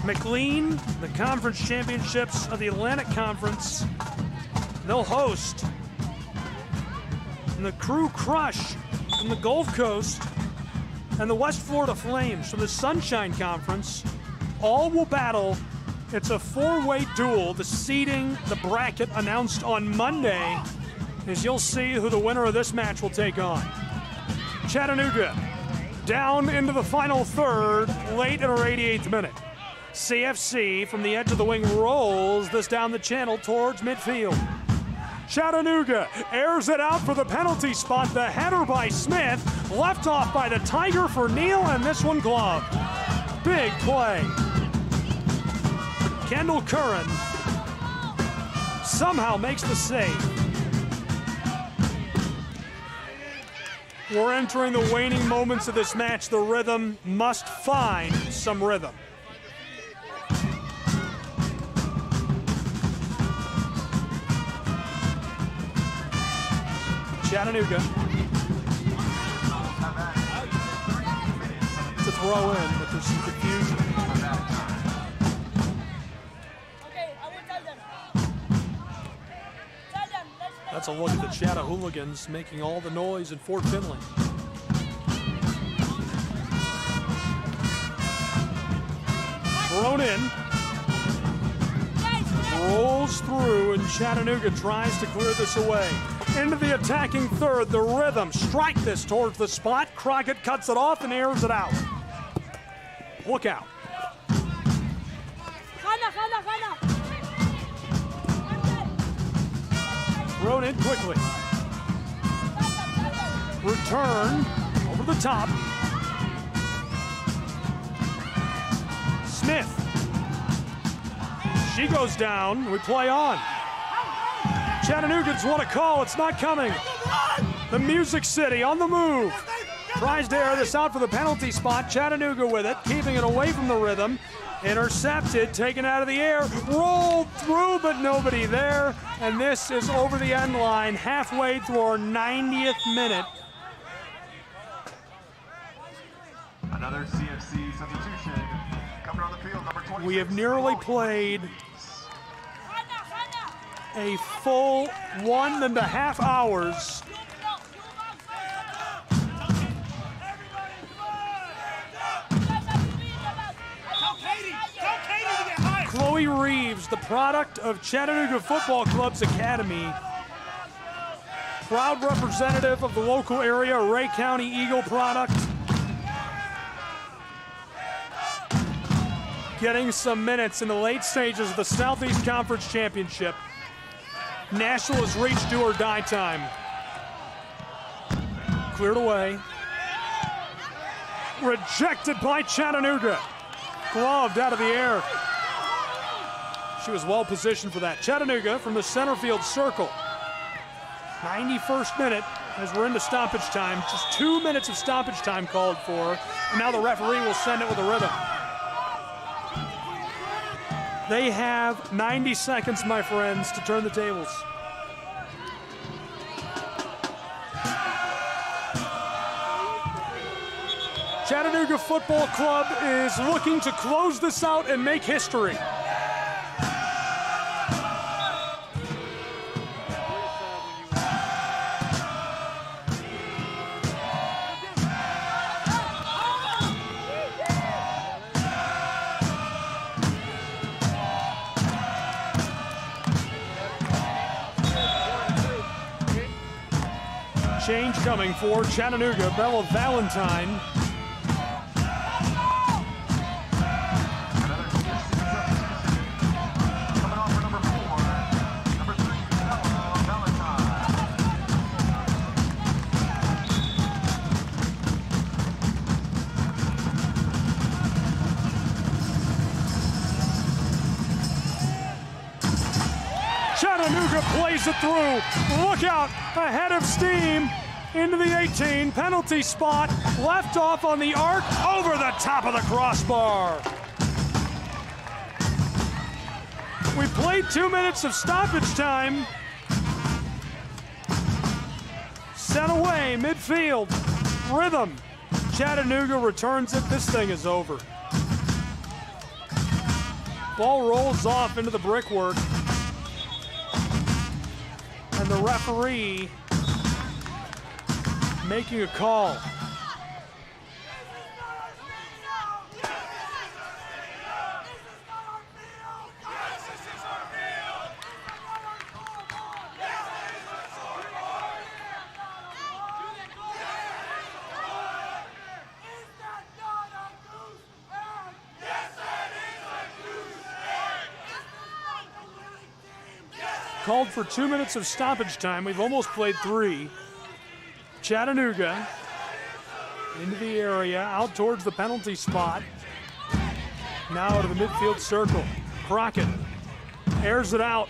McLean, the conference championships of the Atlantic Conference, they'll host. And the Crew Crush from the Gulf Coast and the West Florida Flames from the Sunshine Conference all will battle. It's a four-way duel. The seeding, the bracket announced on Monday, as you'll see who the winner of this match will take on. Chattanooga down into the final third, late in our 88th minute. CFC from the edge of the wing rolls this down the channel towards midfield. Chattanooga airs it out for the penalty spot. The header by Smith, left off by the Tiger for Neal, and this one gloved. Big play. Kendall Curran somehow makes the save. We're entering the waning moments of this match. The Rythm must find some rhythm. Chattanooga to throw in, but there's some confusion. That's a look at the Chattahooligans making all the noise in Fort Finley. Thrown in. Rolls through, and Chattanooga tries to clear this away. Into the attacking third, the Rythm strike this towards the spot. Crockett cuts it off and airs it out. Look out. Thrown in quickly. Return over the top. Smith. She goes down. We play on. Chattanooga's want a call. It's not coming. The Music City on the move. Tries to air this out for the penalty spot. Chattanooga with it, keeping it away from the Rythm. Intercepted, taken out of the air, rolled through, but nobody there. And this is over the end line, halfway through our 90th minute. Another CFC substitution coming on the field, number 26. We have nearly played a full 1.5 hours. Chloe Reeves, the product of Chattanooga Football Club's academy, proud representative of the local area, Ray County Eagle product, getting some minutes in the late stages of the Southeast Conference Championship. Nashville has reached do or die time. Cleared away. Rejected by Chattanooga. Gloved out of the air. She was well positioned for that. Chattanooga from the center field circle. 91st minute as we're into stoppage time. Just 2 minutes of stoppage time called for. And now the referee will send it with a Rythm. They have 90 seconds, my friends, to turn the tables. Chattanooga Football Club is looking to close this out and make history. Change coming for Chattanooga. Bella Valentine. Chattanooga plays it through. Look out, ahead of steam. Into the 18, penalty spot, left off on the arc, over the top of the crossbar. We played 2 minutes of stoppage time. Sent away, midfield, Rythm. Chattanooga returns it, this thing is over. Ball rolls off into the brickwork. And the referee making a call. Called for 2 minutes of stoppage time. We've almost played 3. Chattanooga into the area, out towards the penalty spot. Now to the midfield circle. Crockett airs it out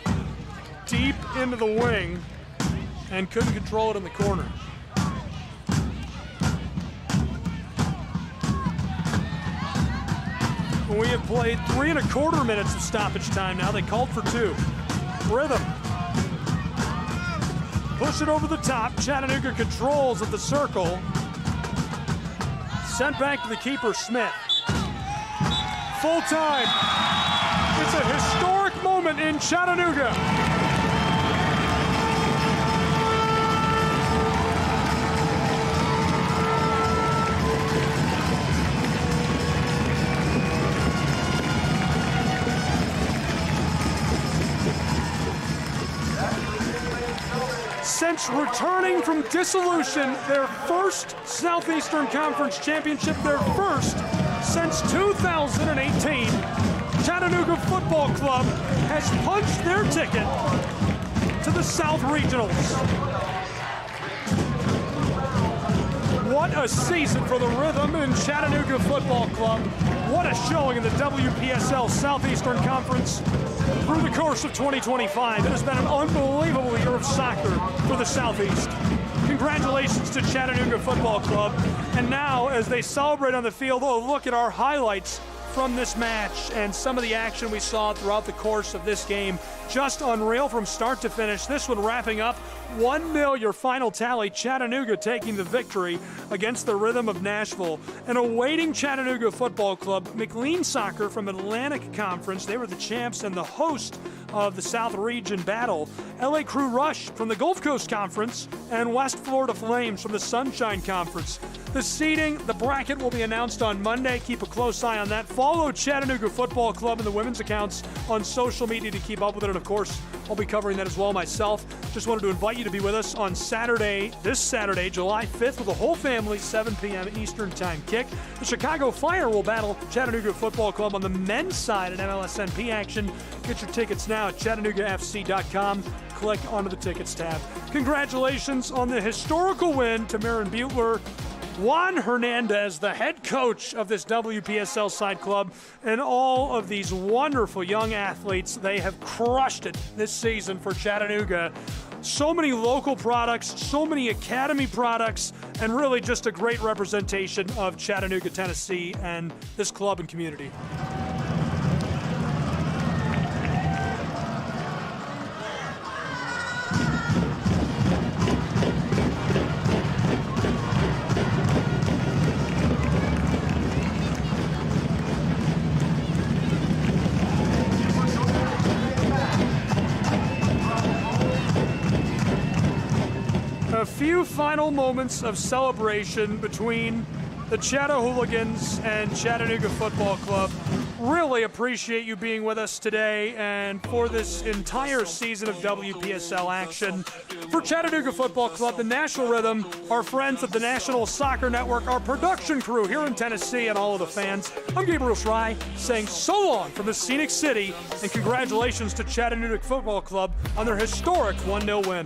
deep into the wing and couldn't control it in the corner. We have played 3.25 minutes of stoppage time now. They called for 2. Rythm. Push it over the top. Chattanooga controls at the circle. Sent back to the keeper, Smith. Full time. It's a historic moment in Chattanooga. Since returning from dissolution, their first Southeastern Conference Championship, their first since 2018, Chattanooga Football Club has punched their ticket to the South Regionals. What a season for the Rythm and Chattanooga Football Club. What a showing in the Wpsl Southeastern Conference. Through the course of 2025, it has been an unbelievable year of soccer for the Southeast. Congratulations to Chattanooga Football Club. And now, as they celebrate on the field, oh, look at our highlights from this match and some of the action we saw throughout the course of this game. Just unreal from start to finish. This one wrapping up 1-0, your final tally. Chattanooga taking the victory against the Rythm of Nashville. And awaiting Chattanooga Football Club, McLean Soccer from Atlantic Conference. They were the champs and the host of the South Region Battle. LA Crew Rush from the Gulf Coast Conference, and West Florida Flames from the Sunshine Conference. The seeding, the bracket will be announced on Monday. Keep a close eye on that. Follow Chattanooga Football Club and the women's accounts on social media to keep up with it. And of course, I'll be covering that as well myself. Just wanted to invite you to be with us on Saturday, this Saturday, July 5th, with the whole family, 7 p.m. Eastern Time kick. The Chicago Fire will battle Chattanooga Football Club on the men's side in MLSNP action. Get your tickets now at ChattanoogaFC.com. Click onto the tickets tab. Congratulations on the historical win to Marin Butler. Juan Hernandez, the head coach of this WPSL side club, and all of these wonderful young athletes. They have crushed it this season for Chattanooga. So many local products, so many academy products, and really just a great representation of Chattanooga, Tennessee, and this club and community. A few final moments of celebration between the Chattahooligans and Chattanooga Football Club. Really appreciate you being with us today and for this entire season of WPSL action. For Chattanooga Football Club, the National Rythm, our friends at the National Soccer Network, our production crew here in Tennessee, and all of the fans, I'm Gabriel Schrei saying so long from the Scenic City, and congratulations to Chattanooga Football Club on their historic 1-0 win.